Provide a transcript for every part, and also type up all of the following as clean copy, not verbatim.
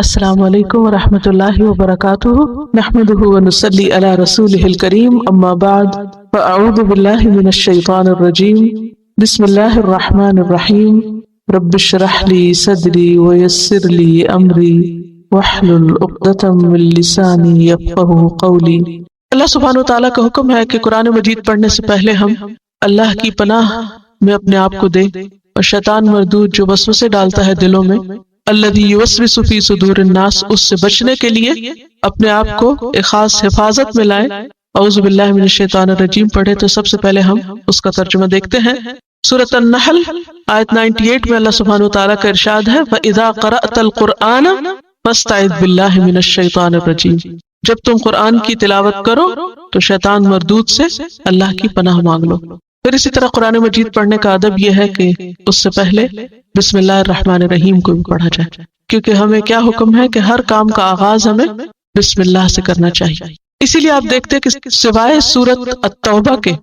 السلام علیکم ورحمۃ اللہ وبرکاتہ، نحمدہ ونصلی علی رسولہ الکریم، اما بعد فاعوذ باللہ من الشیطان الرجیم، بسم اللہ الرحمن الرحیم، رب اشرح لی صدری ویسر لی امری واحلل عقدۃ من لسانی یفقہوا قولی۔ اللہ سبحانہ وتعالیٰ کا حکم ہے کہ قرآن مجید پڑھنے سے پہلے ہم اللہ کی پناہ میں اپنے آپ کو دیں اور شیطان مردود جو وسوسے ڈالتا ہے دلوں میں، الذی یوسوس فی صدور الناس، اس سے بچنے کے لیے اپنے آپ کو ایک خاص حفاظت میں لائیں۔ اعوذ باللہ من الشیطان الرجیم پڑھے تو سب سے پہلے ہم اس کا ترجمہ دیکھتے ہیں۔ سورۃ النحل آیت 98 میں اللہ سبحانہ وتعالیٰ کا ارشاد ہے فَإِذَا قَرَأْتَ الْقُرْآنَ فَاسْتَعِذْ بِاللَّهِ مِنَ الشَّيْطَانِ الرَّجِيمِ، جب تم قرآن کی تلاوت کرو تو شیطان مردود سے اللہ کی پناہ مانگ لو۔ پھر اسی طرح قرآن مجید پڑھنے کا ادب یہ ہے کہ اس سے پہلے بسم اللہ الرحمن الرحیم کو بھی پڑھا جائے، کیونکہ ہمیں کیا حکم ہے کہ ہر کام کا آغاز ہمیں بسم اللہ سے کرنا چاہیے۔ اسی لیے آپ دیکھتے ہیں کہ سوائے سورۃ التوبہ کے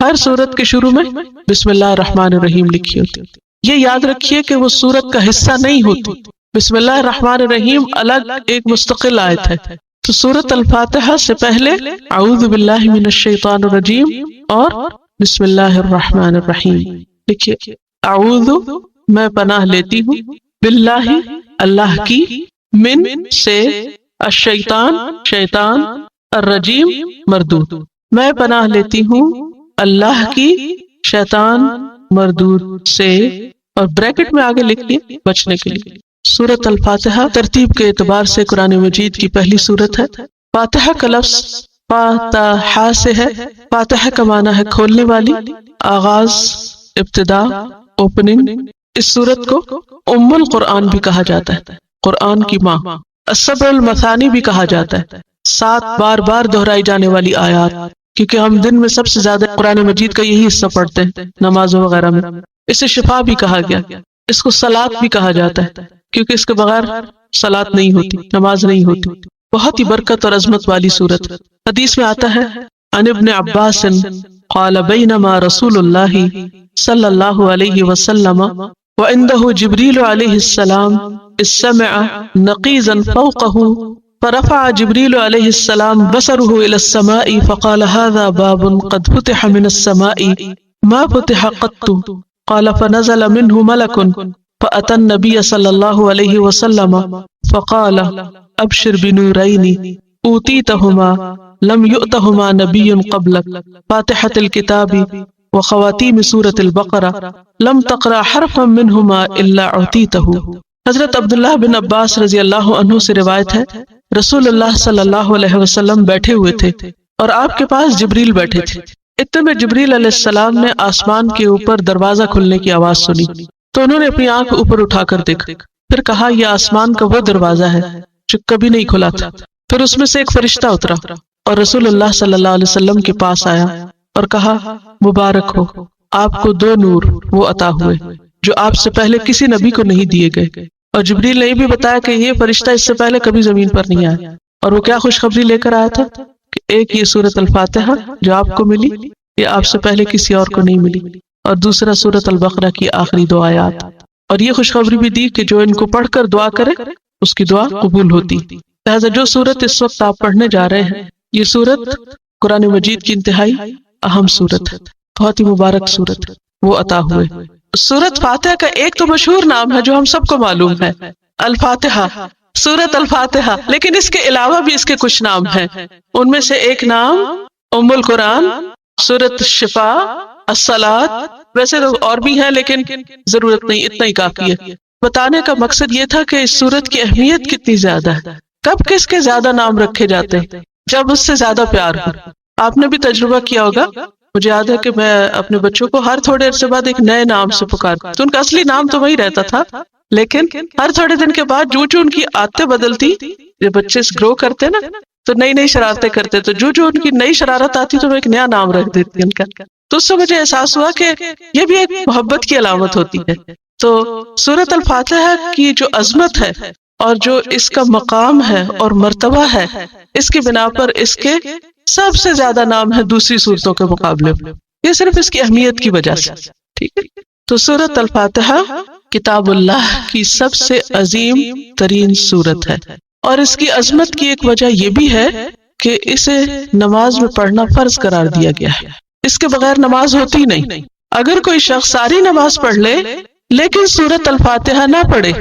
ہر سورت کے شروع میں بسم اللہ الرحمن الرحیم لکھی ہوتی۔ یہ یاد رکھیے کہ وہ سورت کا حصہ نہیں ہوتی، بسم اللہ الرحمن الرحیم الگ ایک مستقل آیت ہے۔ تو سورۃ الفاتحہ سے پہلے اعوذ باللہ من الشیطان الرجیم اور بسم اللہ الرحمن الرحیم لکھیے۔ اعوذ میں پناہ لیتی ہوں، باللہ اللہ کی، من سے، الشیطان شیطان، الرجیم مردود، میں پناہ لیتی ہوں اللہ کی شیطان مردود سے، اور بریکٹ میں آگے لکھیے بچنے کے لیے۔ سورۃ الفاتحہ ترتیب کے اعتبار سے قرآن مجید کی پہلی سورت ہے۔ فاتحہ کا لفظ فاتحہ سے ہے۔ فاتحہ کا معنی ہے کھولنے والی، آغاز، ابتدا، اوپننگ۔ اس سورت کو ام القرآن بھی کہا جاتا ہے، قرآن کی ماں۔ السبع المثانی بھی کہا جاتا ہے، 7 بار بار دہرائی جانے والی آیات، کیونکہ ہم دن میں سب سے زیادہ قرآن مجید کا یہی حصہ پڑھتے ہیں نمازوں وغیرہ میں۔ اسے شفا بھی کہا گیا، اس کو صلاۃ بھی کہا جاتا ہے، کیونکہ اس کے بغیر صلاۃ نہیں ہوتی، نماز نہیں ہوتی۔ بہت ہی برکت اور عظمت والی سورت۔ حدیث میں آتا ہے عن ابن عباس قال بینما رسول اللہ صلی اللہ علیہ وسلم وعنده جبریل علیہ السلام اذ سمع نقیزا فوقه فرفع جبریل علیہ السلام بصره الى السماء فقال هذا باب قد فتح من السماء ما فتح قط، قال فنزل منه ملك فأتى النبي صلى الله عليه وسلم فقال ابشر بنورين اوتيتهما لم يؤتهما نبي قبلك، فاتحة الكتاب وخواتیم سورة البقرہ، لم تقرأ حرفا منهما الا اعطيته۔ حضرت عبداللہ بن عباس رضی اللہ عنہ سے روایت ہے رسول اللہ صلی اللہ علیہ وسلم بیٹھے ہوئے تھے اور آپ کے پاس جبریل بیٹھے تھے۔ اتنے میں جبریل علیہ السلام نے آسمان کے اوپر دروازہ کھلنے کی آواز سنی تو انہوں نے اپنی آنکھ اوپر اٹھا کر دیکھا، پھر کہا یہ آسمان کا وہ دروازہ ہے جو کبھی نہیں کھلا تھا۔ پھر اس میں سے ایک فرشتہ اترا اور رسول اللہ صلی اللہ علیہ وسلم کے پاس آیا اور کہا مبارک ہو، آپ کو 2 نور وہ عطا ہوئے جو آپ سے پہلے کسی نبی کو نہیں دیے گئے۔ اور جبریل نے یہ بھی بتایا کہ یہ فرشتہ اس سے پہلے کبھی زمین پر نہیں آیا، اور وہ کیا خوشخبری لے کر آیا تھا کہ ایک یہ سورۃ الفاتحہ جو آپ کو ملی یہ آپ سے پہلے کسی اور کو نہیں ملی، اور دوسرا سورۃ البقرہ کی آخری 2 آیات۔ اور یہ خوشخبری بھی دی کہ جو ان کو پڑھ کر دعا کرے اس کی دعا قبول ہوتی۔ لہذا جو سورت اس وقت آپ پڑھنے جا رہے ہیں یہ سورت قرآن مجید کی انتہائی اہم سورت ہے، بہت ہی مبارک سورت، وہ عطا ہوئے۔ سورت فاتحہ کا ایک تو مشہور نام ہے جو ہم سب کو معلوم ہے، الفاتحہ، سورت الفاتحہ، لیکن اس کے علاوہ بھی اس کے کچھ نام ہیں۔ ان میں سے ایک نام ام القرآن، سورت الشفا، الصلاۃ، ویسے تو اور بھی ہیں لیکن ضرورت نہیں، اتنا ہی کافی ہے۔ بتانے کا مقصد یہ تھا کہ اس سورت کی اہمیت کتنی زیادہ ہے، کب کس کے زیادہ نام رکھے جاتے ہیں، جب اس سے زیادہ پیار ہو۔ آپ نے بھی تجربہ کیا ہوگا، مجھے یاد ہے کہ میں اپنے بچوں کو ہر تھوڑے عرصے بعد ایک نئے نام سے پکارتی، تو ان کا اصلی نام تو وہی رہتا تھا، لیکن ہر تھوڑے دن کے بعد جو ان کی عادتیں بدلتی، جب بچے گرو کرتے نا تو نئی نئی شرارتیں کرتے، تو جو ان کی نئی شرارت آتی تو وہ ایک نیا نام رکھ دیتی ان کا۔ تو اس سے مجھے احساس ہوا کہ یہ بھی ایک محبت کی علامت ہوتی ہے۔ تو سورۃ الفاتحہ کی جو عظمت ہے اور جو اس کا مقام ہے اور مرتبہ ہے، اس کی بنا پر اس کے سب سے زیادہ نام ہے دوسری سورتوں کے مقابلے میں، یہ صرف اس کی اہمیت کی وجہ سے، ٹھیک ہے۔ تو سورۃ الفاتحہ کتاب اللہ کی سب سے عظیم ترین سورت ہے، اور اس کی عظمت کی ایک وجہ یہ بھی ہے کہ اسے نماز میں پڑھنا فرض قرار دیا گیا ہے۔ اس کے بغیر نماز ہوتی نہیں۔ اگر کوئی شخص ساری نماز پڑھ لے لیکن سورت الفاتحہ نہ پڑھے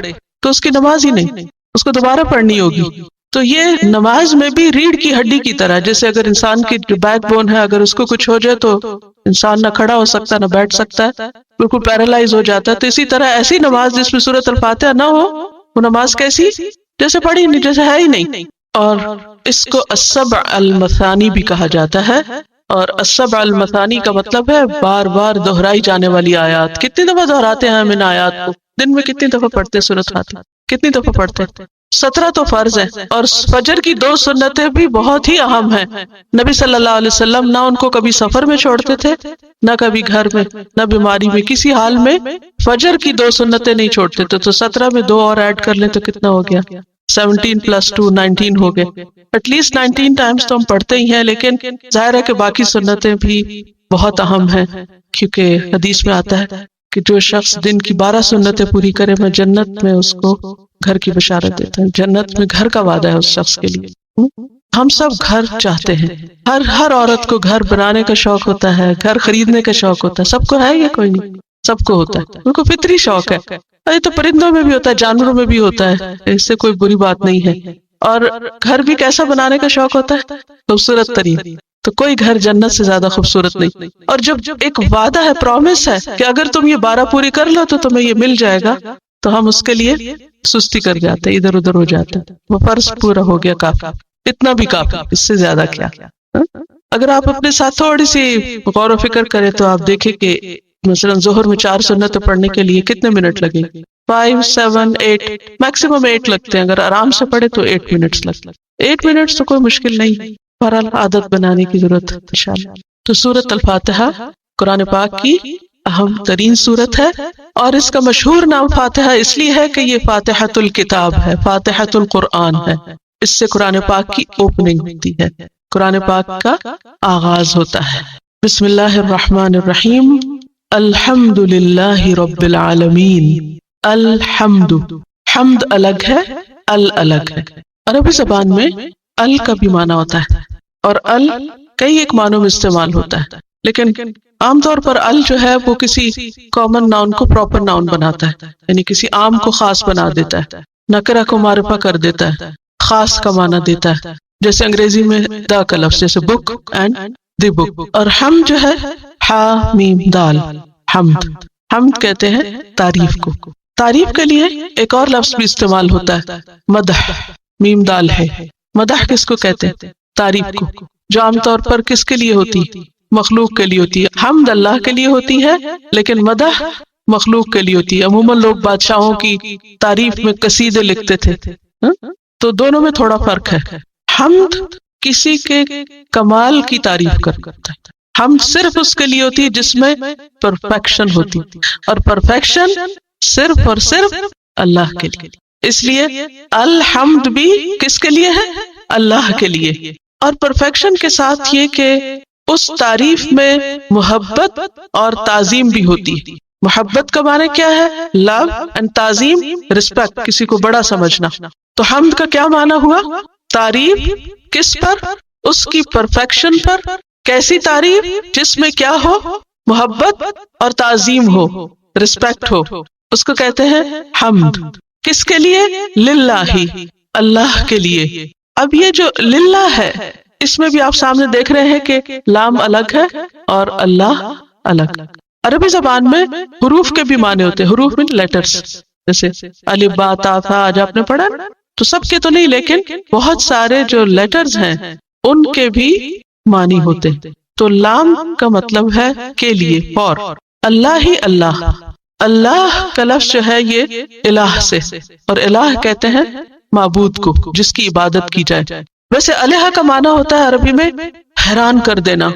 تو اس کی نماز ہی نہیں، اس کو دوبارہ پڑھنی ہوگی۔ تو یہ نماز میں بھی ریڑھ کی ہڈی کی طرح، جیسے اگر انسان کی جو بیک بون ہے اگر اس کو کچھ ہو جائے تو انسان نہ کھڑا ہو سکتا نہ بیٹھ سکتا ہے، بالکل پیرالائز ہو جاتا ہے، تو اسی طرح ایسی نماز جس میں سورت الفاتحہ نہ ہو وہ نماز کیسی؟ جیسے پڑھی نہیں، جیسے ہے ہی نہیں۔ اور اس کو السبع المثانی بھی کہا جاتا ہے، اور السبع المثانی کا مطلب ہے بار بار دہرائی جانے والی آیات۔ کتنی دفعہ دہراتے ہیں ہم ان آیات کو؟ دن میں کتنی دفعہ پڑھتے ہیں سورت فاتحہ؟ کتنی دفعہ پڑھتے ہیں؟ 17 تو فرض ہے، اور فجر کی 2 سنتیں بھی بہت ہی اہم ہیں۔ نبی صلی اللہ علیہ وسلم نہ ان کو کبھی سفر میں چھوڑتے تھے، نہ کبھی گھر میں، نہ بیماری میں، کسی حال میں فجر کی 2 سنتیں نہیں چھوڑتے تھے۔ تو 17 میں 2 اور ایڈ کر لیں تو کتنا ہو گیا؟ 17 + 2 19 ہو گئے۔ ایٹ لیسٹ 19 ٹائمز تو ہم پڑھتے ہی ہیں، لیکن ظاہر ہے کہ باقی سنتیں بھی بہت اہم ہیں، کیونکہ حدیث میں آتا ہے کہ جو شخص دن کی 12 سنتیں پوری کرے میں جنت میں اس کو گھر کی بشارت دیتا ہے۔ جنت میں گھر کا وعدہ ہے اس شخص کے لیے۔ ہم سب گھر چاہتے ہیں، ہر عورت کو گھر بنانے کا شوق ہوتا ہے، گھر خریدنے کا شوق ہوتا ہے۔ سب کو ہے یا کوئی نہیں؟ سب کو ہوتا ہے، ان کو فطری شوق ہے۔ یہ تو پرندوں میں بھی ہوتا ہے، جانوروں میں بھی ہوتا ہے، اس سے کوئی بری بات نہیں ہے۔ اور گھر بھی کیسا بنانے کا شوق ہوتا ہے؟ خوبصورت ترین۔ تو کوئی گھر جنت سے زیادہ خوبصورت نہیں۔ اور جب ایک وعدہ ہے، پرومس ہے کہ اگر تم یہ 12 پوری کر لو تو تمہیں یہ مل جائے گا، تو ہم اس کے لیے سستی کر جاتے ہیں، ادھر ادھر ہو جاتے ہیں۔ وہ فرض پورا ہو گیا، کافی، اتنا بھی کافی، اس سے زیادہ کیا۔ اگر آپ اپنے ساتھ تھوڑی سی غور و فکر کریں تو آپ دیکھیں کہ مثلا ظہر میں 4 سنتیں پڑھنے کے لیے کتنے منٹ لگیں گے؟ 5 7 8 میکسیمم 8 لگتے ہیں۔ اگر آرام سے پڑھے تو 8 منٹس لگتے ہیں۔ 8 منٹس تو کوئی مشکل نہیں، بہرحال عادت بنانے کی ضرورت ہے انشاءاللہ۔ تو سورت الفاتحہ قرآن پاک کی اہم ترین سورت ہے، اور اس کا مشہور نام فاتحہ اس لیے ہے کہ یہ فاتحۃ الکتاب ہے، فاتحۃ القرآن ہے۔ اس سے قرآن پاک کی اوپننگ ہوتی ہے، قرآن پاک کا آغاز ہوتا ہے۔ بسم اللہ الرحمن الرحیم، الحمد للہ رب العالمین۔ الحمد، حمد الگ ہے، الگ ہے۔ عربی زبان میں ال کا بھی معنی ہوتا ہے، اور ال کئی ایک معنوں میں استعمال ہوتا ہے، لیکن عام طور پر ال جو ہے وہ کسی کامن ناؤن کو پراپر ناؤن بناتا ہے، یعنی کسی عام کو خاص بنا دیتا ہے، نکرہ کو معرفہ کر دیتا ہے، خاص کا معنی دیتا ہے۔ جیسے انگریزی میں دا کا لفظ، جیسے بک اینڈ دی بک۔ اور حمد جو ہے ہا میم دال، حمد، حمد کہتے ہیں تعریف کو۔ تعریف کے لیے ایک اور لفظ بھی استعمال ہوتا ہے، مدح، میم دال ہے۔ مدح کس کو کہتے ہیں؟ تعریف کو، جو عام طور پر کس کے لیے ہوتی؟ مخلوق کے لیے ہوتی ہے۔ حمد اللہ کے لیے ہوتی ہے، لیکن مدح مخلوق کے لیے ہوتی ہے۔ عموماً لوگ بادشاہوں کی تعریف میں قصیدے لکھتے تھے، تو دونوں میں تھوڑا فرق ہے۔ حمد کسی کے کمال کی تعریف کرتا ہے، حمد صرف اس کے لیے ہوتی ہے جس میں پرفیکشن ہوتی، اور پرفیکشن صرف اور صرف اللہ کے لیے۔ اس لیے الحمد بھی کس کے لیے ہے؟ اللہ کے لیے۔ اور پرفیکشن کے ساتھ یہ کہ اس تعریف میں محبت اور تعظیم بھی ہوتی ہے۔ محبت کا معنی کیا ہے؟ لو، اینڈ تعظیم رسپیکٹ، کسی کو بڑا سمجھنا۔ تو حمد کا کیا معنی ہوا؟ تعریف کس پر؟ اس کی پرفیکشن پر۔ کیسی تعریف؟ جس میں کیا ہو؟ محبت اور تعظیم ہو، رسپیکٹ ہو، اس کو کہتے ہیں حمد۔ کس کے لیے؟ للہ، اللہ کے لیے۔ اب یہ جو للہ ہے، اس میں بھی آپ سامنے دیکھ رہے ہیں کہ لام الگ ہے اور اللہ الگ۔ عربی زبان میں حروف کے بھی معنی ہوتے ہیں، حروف میں لیٹرز، جیسے الف با تا ثا، آج آپ نے پڑھا، تو سب کے تو نہیں لیکن بہت سارے جو لیٹرز ہیں ان کے بھی معنی ہوتے ہیں۔ تو لام کا مطلب ہے کے لیے، فور، اللہ ہی اللہ۔ اللہ کا لفظ جو ہے یہ الہ سے، اور الہ کہتے ہیں معبود کو، جس کی عبادت کی جائے۔ ویسے الہ کا معنی ہوتا ہے عربی میں حیران کر دینا،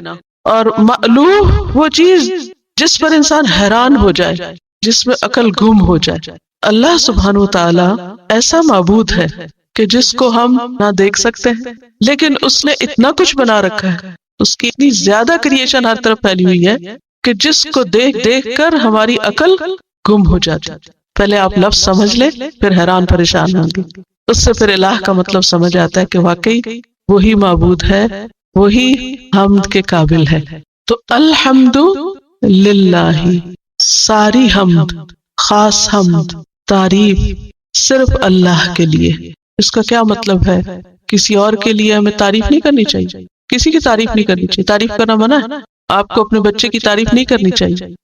اور مألوہ وہ چیز جس پر انسان حیران ہو جائے، جس میں عقل گم ہو جائے۔ اللہ سبحانہ و تعالی ایسا معبود ہے کہ جس کو ہم نہ دیکھ سکتے ہیں، لیکن اس نے اتنا کچھ بنا رکھا ہے، اس کی اتنی زیادہ کریشن ہر طرف پھیلی ہوئی ہے کہ جس کو دیکھ دیکھ کر ہماری عقل گم ہو جاتی۔ پہلے آپ لفظ سمجھ لیں، پھر حیران پریشان ہوں گے. اس سے پھر الہ کا مطلب سمجھ آتا ہے کہ واقعی وہی معبود ہے، وہی حمد کے قابل ہے. تو الحمد للہ، ساری حمد، خاص حمد، تعریف صرف اللہ کے لیے. اس کا کیا مطلب ہے؟ کسی اور کے لیے ہمیں تعریف نہیں کرنی چاہیے، کسی کی تعریف نہیں کرنی چاہیے. تعریف کرنا منع ہے. آپ کو اپنے بچے کی تعریف نہیں کرنی چاہیے.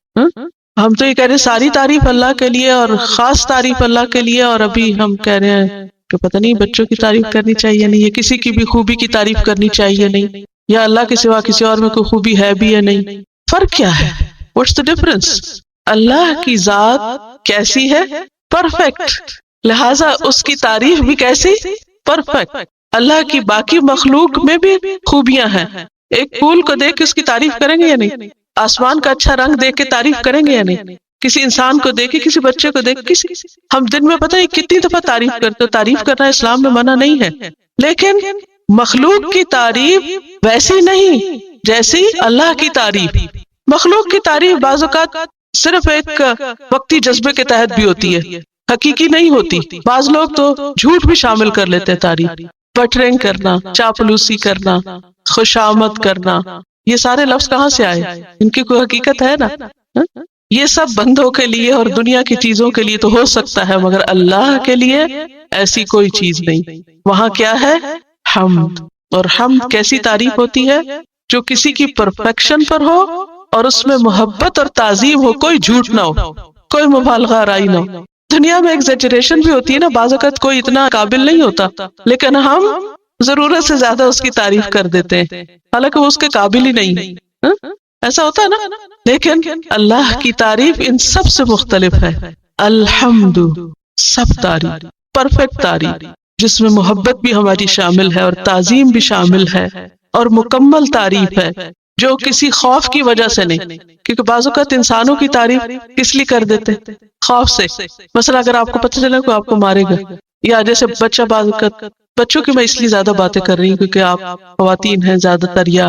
ہم تو یہ کہہ رہے ہیں ساری تعریف اللہ کے لیے اور خاص تعریف اللہ کے لیے، اور ابھی ہم کہہ رہے ہیں کہ پتہ نہیں بچوں کی تعریف کرنی چاہیے نہیں، یا کسی کی بھی خوبی کی تعریف کرنی چاہیے نہیں، یا اللہ کے سوا کسی اور میں کوئی خوبی ہے بھی یا نہیں. فرق کیا ہے؟ What's the difference? اللہ کی ذات کیسی ہے؟ پرفیکٹ، لہٰذا اس کی تعریف بھی کیسی؟ پرفیکٹ. اللہ کی باقی مخلوق میں بھی خوبیاں ہیں. ایک پھول کو دیکھ کے اس کی تعریف کریں گے یا نہیں؟ آسمان کا اچھا رنگ دیکھ کے تعریف کریں گے یا نہیں؟ کسی انسان کو دیکھ کے، کسی بچے کو دیکھ کے، ہم دن میں پتہ ہے کتنی دفعہ تعریف کرتے. تعریف کرنا اسلام میں منع نہیں ہے، لیکن مخلوق کی تعریف ویسی نہیں جیسی اللہ کی تعریف. مخلوق کی تعریف بعض اوقات صرف ایک وقتی جذبے کے تحت بھی ہوتی ہے، حقیقی نہیں ہوتی. بعض لوگ تو جھوٹ بھی شامل کر لیتے ہیں تعریف. بٹرنگ کرنا، چاپلوسی کرنا، خوشامد کرنا، یہ سارے لفظ کہاں سے آئے؟ ان کی کوئی حقیقت ہے نا؟ یہ سب بندوں کے لیے اور دنیا کی چیزوں کے لیے تو ہو سکتا ہے، مگر اللہ کے لیے ایسی کوئی چیز نہیں. وہاں کیا ہے؟ حمد. اور حمد کیسی تعریف ہوتی ہے؟ جو کسی کی پرفیکشن پر ہو اور اس میں محبت اور تعظیم ہو، کوئی جھوٹ نہ ہو، کوئی مبالغہ آرائی نہ ہو. دنیا میں ایگزیجریشن بھی ہوتی ہے نا، بعض اوقات کوئی اتنا قابل نہیں ہوتا لیکن ہم ضرورت سے زیادہ اس کی تعریف کر دیتے ہیں، حالانکہ وہ اس کے قابل ہی نہیں. ایسا ہوتا ہے نا؟ لیکن اللہ کی تعریف ان سب سے مختلف ہے. الحمد، سب تعریف، پرفیکٹ تعریف، جس میں محبت بھی ہماری شامل ہے اور تعظیم بھی شامل ہے، اور مکمل تعریف ہے جو کسی خوف کی وجہ سے نہیں. کیونکہ بعض اوقات انسانوں کی تعریف کس لیے کر دیتے؟ خوف سے. مثلا اگر آپ کو پتہ چلے کہ آپ کو مارے گا، یا جیسے بچہ، بعض اوقات بچوں کی میں اس لیے زیادہ باتیں کر رہی ہوں کیونکہ آپ خواتین ہیں زیادہ تر، یا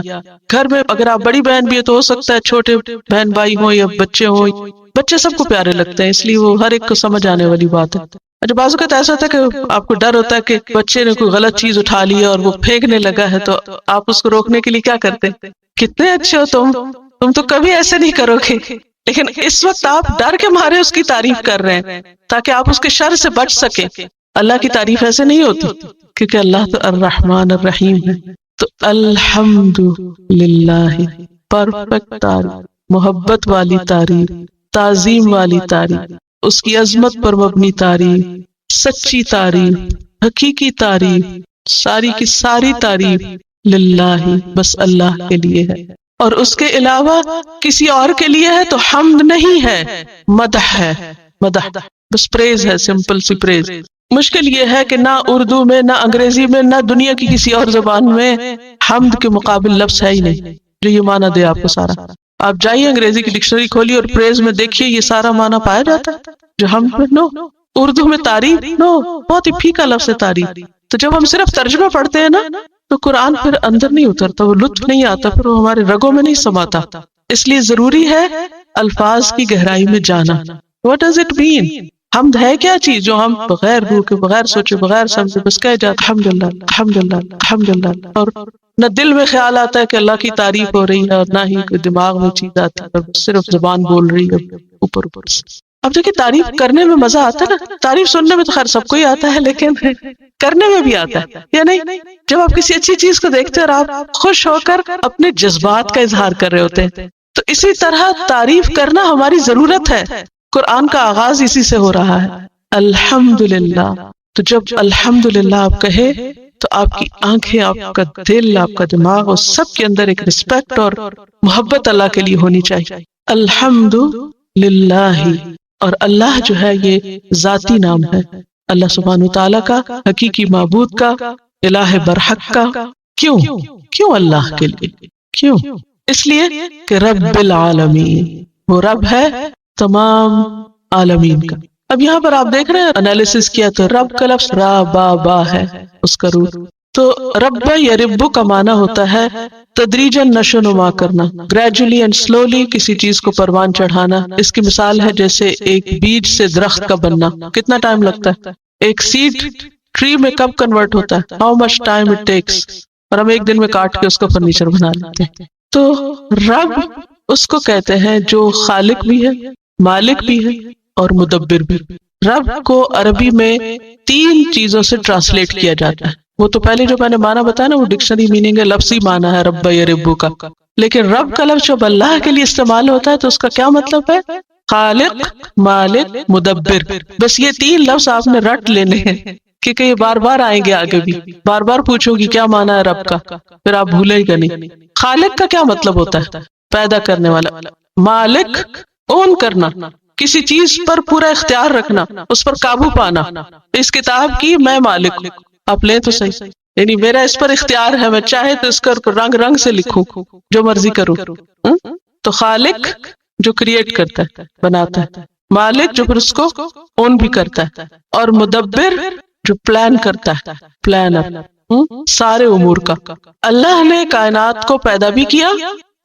گھر میں اگر آپ بڑی بہن بھی ہے تو ہو سکتا ہے چھوٹے بہن بھائی ہوں یا بچے ہوں، بچے سب کو پیارے لگتے ہیں، اس لیے وہ ہر ایک کو سمجھ آنے والی بات ہے. اچھا، بعض اوقات ایسا ہوتا ہے کہ آپ کو ڈر ہوتا ہے کہ بچے نے کوئی غلط چیز اٹھا لی اور وہ پھینکنے لگا ہے، تو آپ اس کو روکنے کے لیے کیا کرتے؟ کتنے اچھے ہو تم تو کبھی ایسے نہیں کرو گے. لیکن اس وقت آپ ڈر کے مارے اس کی تعریف کر رہے ہیں تاکہ آپ اس کے شر سے بچ سکیں. اللہ کی تعریف ایسے نہیں ہوتی، کیونکہ اللہ تو الرحمن الرحیم ہے. تو الحمد للہ، پرفیکٹ تعریف، محبت والی تعریف، تعظیم والی تعریف، اس کی عظمت پر مبنی تعریف، سچی تعریف، حقیقی تعریف، ساری کی ساری تعریف للہ، بس اللہ کے لیے ہے. اور اس کے علاوہ کسی اور کے لیے ہے تو حمد نہیں ہے، مدح ہے. مدح بس پریز ہے، سمپل سی پریز. مشکل یہ ہے کہ نہ اردو میں، نہ انگریزی میں، نہ دنیا کی کسی اور زبان میں حمد کے مقابل لفظ ہے ہی نہیں جو یہ معنی دے آپ کو سارا. آپ جائیے انگریزی کی ڈکشنری کھولیے اور پریز میں دیکھیے یہ سارا معنی پایا جاتا ہے جو حمد میں. نو. اردو میں تعریف، نو، بہت ہی پھیکا لفظ ہے تعریف. تو جب ہم صرف ترجمہ پڑھتے ہیں نا تو قرآن پھر اندر نہیں اترتا، وہ لطف نہیں آتا، پھر وہ ہمارے رگوں میں نہیں سماتا. اس لیے ضروری ہے الفاظ کی گہرائی میں جانا. What does it mean؟ حمد ہے کیا چیز جو ہم بغیر روح کے، بغیر سوچے، بغیر سمجھے بس کہہ جاتے الحمدللہ الحمدللہ الحمدللہ، اور نہ دل میں خیال آتا ہے کہ اللہ کی تعریف ہو رہی ہے اور نہ ہی کوئی دماغ میں چیز آتی ہے، صرف زبان بول رہی ہے اوپر اوپر سے. اب دیکھیں تعریف کرنے میں مزہ آتا ہے نا، تعریف سننے میں تو خیر سب کو ہی آتا ہے لیکن کرنے میں بھی آتا ہے یا نہیں؟ جب آپ کسی اچھی چیز کو دیکھتے ہیں اور آپ خوش ہو کر اپنے جذبات کا اظہار کر رہے ہوتے ہیں، تو اسی طرح تعریف کرنا ہماری ضرورت ہے. قرآن کا آغاز اسی سے ہو رہا ہے، الحمدللہ. تو جب الحمدللہ آپ کہے تو آپ کی آنکھیں، آپ کا دل، آپ کا دماغ، اس سب کے اندر ایک رسپیکٹ اور محبت اللہ کے لیے ہونی چاہیے. الحمدللہ. اور اللہ جو ہے یہ ذاتی نام ہے اللہ سبحانہ وتعالیٰ کا، حقیقی معبود کا، الہ برحق کا. کیوں اللہ کے لیے؟ کیوں؟ اس لیے کہ رب العالمین، وہ رب ہے تمام عالمین کا. اب یہاں پر آپ دیکھ رہے ہیں انالیسس کیا تو رب کا لفظ را با با ہے، اس کا روٹ تو رب یرب کا معنی ہوتا ہے تدریجاً نشو نما کرنا، گریجولی اینڈ سلولی کسی چیز کو پروان چڑھانا۔ اس کی مثال ہے جیسے ایک بیج سے درخت کا بننا، کتنا ٹائم لگتا ہے؟ ایک سیڈ ٹری میں کب کنورٹ ہوتا ہے؟ How much time it takes, اور ہم ایک دن میں کاٹ کے اس کو فرنیچر بنا لیتے ہیں۔ تو رب اس کو کہتے ہیں جو خالق بھی ہے، مالک بھی ہے اور مدبر بھی۔ رب کو عربی میں 3 چیزوں سے ٹرانسلیٹ کیا جاتا ہے۔ وہ تو پہلے جو میں نے معنی بتایا نا، وہ ڈکشنری میننگ ہے، لفظی معنی ہے رب یرب کا، لیکن رب کا لفظ جب اللہ کے لیے استعمال ہوتا ہے تو اس کا کیا مطلب ہے؟ خالق، مالک، مدبر۔ بس یہ 3 لفظ آپ نے رٹ لینے ہیں، کیونکہ یہ بار بار آئیں گے آگے بھی، بار بار پوچھو گی کیا معنی ہے رب کا، پھر آپ بھولے گا نہیں۔ خالق کا کیا مطلب ہوتا ہے؟ پیدا کرنے والا۔ مالک، اون کرنا، کسی چیز پر پورا اختیار رکھنا، اس پر قابو پانا۔ اس کتاب کی میں مالک ہوں، آپ لیں تو صحیح، یعنی میرا اس پر اختیار ہے، میں چاہے تو اس کو رنگ سے لکھوں، جو مرضی کروں۔ تو خالق جو کریٹ کرتا ہے، بناتا ہے، مالک جو پھر اس کو اون بھی کرتا ہے، اور مدبر جو پلان کرتا ہے، پلانر سارے امور کا۔ اللہ نے کائنات کو پیدا بھی کیا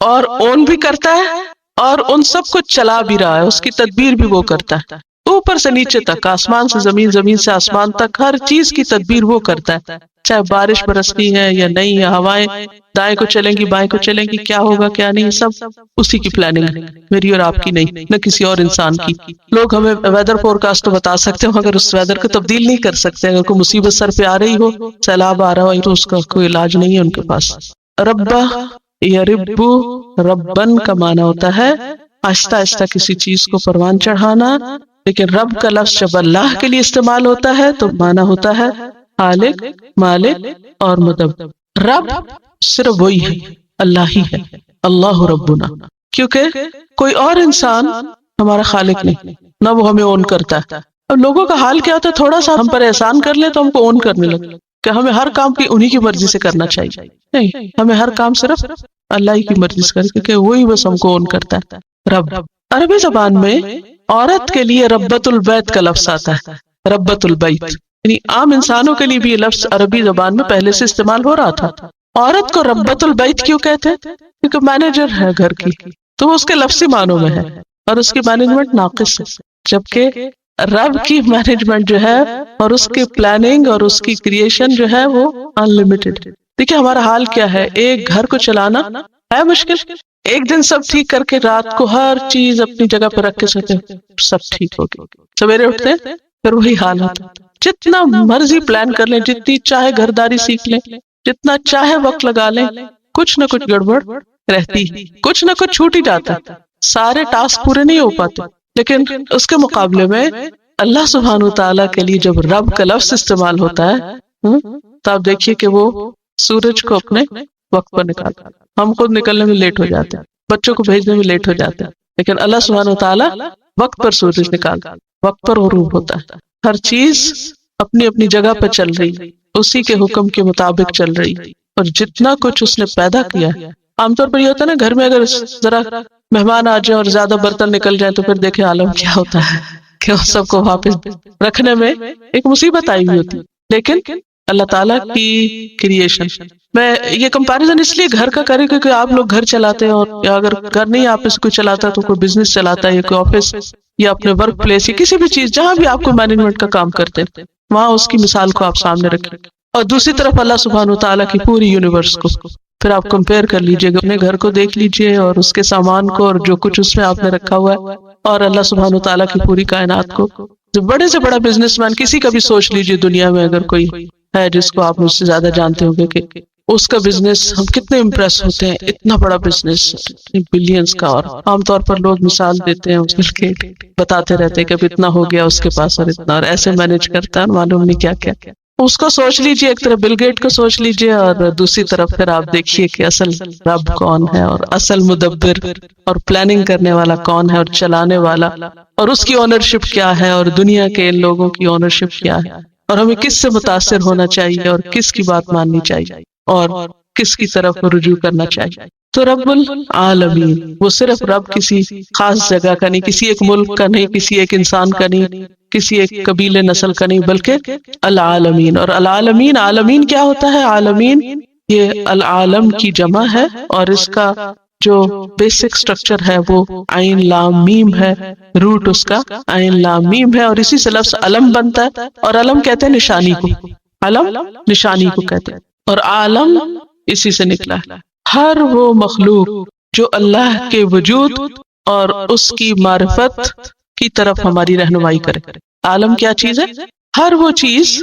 اور اون بھی کرتا ہے، اور ان سب کو چلا بھی رہا ہے، اس کی تدبیر بھی وہ کرتا ہے، اوپر سے نیچے تک، آسمان سے زمین، زمین سے آسمان تک، ہر چیز کی تدبیر وہ کرتا ہے، چاہے بارش برستی ہے یا نہیں، یا ہوائیں دائیں کو چلیں گی بائیں کو چلیں گی، کیا ہوگا کیا نہیں، سب اسی کی پلاننگ ہے، میری اور آپ کی نہیں، نہ کسی اور انسان کی۔ لوگ ہمیں ویدر فور کاسٹ تو بتا سکتے ہو، مگر اس ویدر کو تبدیل نہیں کر سکتے۔ اگر کوئی مصیبت سر پہ آ رہی ہو، سیلاب آ رہا ہو، تو اس کا کوئی علاج نہیں ہے ان کے پاس۔ رب یرب، ربن کا معنی ہوتا ہے آہستہ آہستہ کسی چیز کو پروان چڑھانا، لیکن رب کا لفظ جب اللہ کے لیے استعمال ہوتا ہے تو معنی ہوتا ہے خالق، مالک اور مدبر۔ رب صرف وہی ہے، اللہ ہی ہے، اللہ ربنا، کیونکہ کوئی اور انسان ہمارا خالق نہیں، نہ وہ ہمیں اون کرتا ہے۔ اب لوگوں کا حال کیا ہوتا ہے، تھوڑا سا ہم پر احسان کر لے تو ہم کو اون کرنے لگے کہ ہمیں ہر کام کی انہی کی مرضی سے کرنا چاہیے۔ نہیں، ہمیں ہر کام صرف اللہ ہی کی مرضی سے کرنا، کیونکہ وہی بس ہم کو اون کرتا ہے۔ رب عربی زبان میں عورت کے لیے ربۃ البیت کا لفظ آتا ہے، ربۃ البیت، یعنی عام انسانوں کے لیے بھی یہ لفظ عربی زبان میں پہلے سے استعمال ہو رہا تھا۔ عورت کو ربۃ البیت کیوں کہتے ہیں؟ کیونکہ مینیجر ہے گھر کی، تو وہ اس کے لفظی معنوں میں ہے، اور اس کی مینجمنٹ ناقص ہے، جبکہ رب کی مینجمنٹ جو ہے اور اس کی پلاننگ اور اس کی کریشن جو ہے وہ ان لمیٹڈ۔ دیکھیں ہمارا حال کیا ہے، ایک گھر کو چلانا ہے مشکل، ایک دن سب ٹھیک کر کے رات کو ہر چیز اپنی جگہ پہ رکھ کے سوتے سب ٹھیک ہوگی، سویرے اٹھتے ہیں پھر وہی حال ہوتا ہے۔ جتنا مرضی پلان کر لیں، جتنی چاہے گھرداری سیکھ لیں، جتنا چاہے وقت لگا لیں، کچھ نہ کچھ گڑبڑ رہتی، کچھ نہ کچھ چھوٹ ہی جاتا، سارے ٹاسک پورے نہیں ہو پاتے۔ لیکن اس کے مقابلے میں اللہ سبحانہ وتعالیٰ کے لیے جب رب کا لفظ استعمال ہوتا ہے تو آپ دیکھیے کہ وہ سورج کو اپنے وقت پر نکالتا، ہم خود نکلنے میں لیٹ ہو جاتے ہیں، بچوں کو بھیجنے میں لیٹ ہو جاتے ہیں، لیکن اللہ سبحانہ وتعالیٰ وقت پر سورج نکالتا، وقت پر غروب ہوتا ہے، ہر چیز اپنی اپنی جگہ پر چل رہی، اسی کے حکم کے مطابق چل رہی، اور جتنا کچھ اس نے پیدا کیا ہے۔ عام طور پر یہ ہوتا ہے نا، گھر میں اگر ذرا مہمان آ جائیں اور زیادہ برتن نکل جائیں تو پھر دیکھیں عالم کیا ہوتا ہے، کہ وہ سب کو واپس رکھنے میں ایک مصیبت آئی ہوئی ہوتی، لیکن اللہ تعالیٰ کی کریشن۔ میں یہ کمپیریزن اس لیے گھر کا کریں کیونکہ آپ لوگ گھر چلاتے ہیں، اور یا اگر گھر نہیں آپ اس کو چلاتا تو کوئی بزنس چلاتا ہے، یا کوئی آفس یا اپنے ورک پلیس یا کسی بھی چیز جہاں بھی آپ کو مینجمنٹ کا کام کرتے ہیں، وہاں اس کی مثال کو آپ سامنے رکھیں، اور دوسری طرف اللہ سبحانہ وتعالیٰ کی پوری یونیورس کو پھر آپ کمپیئر کر لیجئے، اپنے گھر کو دیکھ لیجئے اور اس کے سامان کو اور جو کچھ اس میں آپ نے رکھا ہوا ہے، اور اللہ سبحانہ وتعالیٰ کی پوری کائنات کو۔ جو بڑے سے بڑا بزنس مین کسی کا بھی سوچ لیجئے دنیا میں، اگر کوئی ہے جس کو آپ مجھ سے زیادہ جانتے ہوں گے کہ اس کا بزنس ہم کتنے امپریس ہوتے ہیں، اتنا بڑا بزنس بلینز کا، اور عام طور پر لوگ مثال دیتے ہیں اس کے بتاتے رہتے ہیں کہ اب اتنا ہو گیا اس کے پاس، اور اتنا، اور ایسے مینج کرتا ہے، معلوم نہیں کیا کیا۔ اس کو سوچ لیجئے، ایک طرف بل گیٹ کو سوچ لیجئے، اور دوسری طرف پھر آپ دیکھیے کہ اصل رب کون ہے، اور اصل مدبر اور پلاننگ کرنے والا کون ہے، اور چلانے والا، اور اس کی اونرشپ کیا ہے، اور دنیا کے ان لوگوں کی اونرشپ کیا ہے، اور ہمیں کس سے متاثر ہونا چاہیے، اور کس کی بات ماننی چاہیے، اور کس کی طرف رجوع کرنا چاہیے۔ تو رب العالمین وہ صرف رب کسی خاص جگہ کا نہیں، کسی ایک ملک کا نہیں، کسی ایک انسان کا نہیں، کسی ایک قبیلے نسل کا نہیں، بلکہ العالمین. اور العالمین، عالمین کیا ہوتا ہے؟ عالمین یہ العالم کی جمع ہے، اور اس کا جو بیسک سٹرکچر ہے وہ عین لام میم ہے، روٹ اس کا عین لام میم ہے، اور اسی سے لفظ علم بنتا ہے. اور علم کہتے ہیں نشانی کو، علم نشانی کو کہتے ہیں، اور عالم اسی سے نکلا ہے. ہر وہ مخلوق جو اللہ کے وجود اور اس کی معرفت کی طرف ہماری رہنمائی کرے. عالم کیا چیز ہے؟ ہر وہ چیز،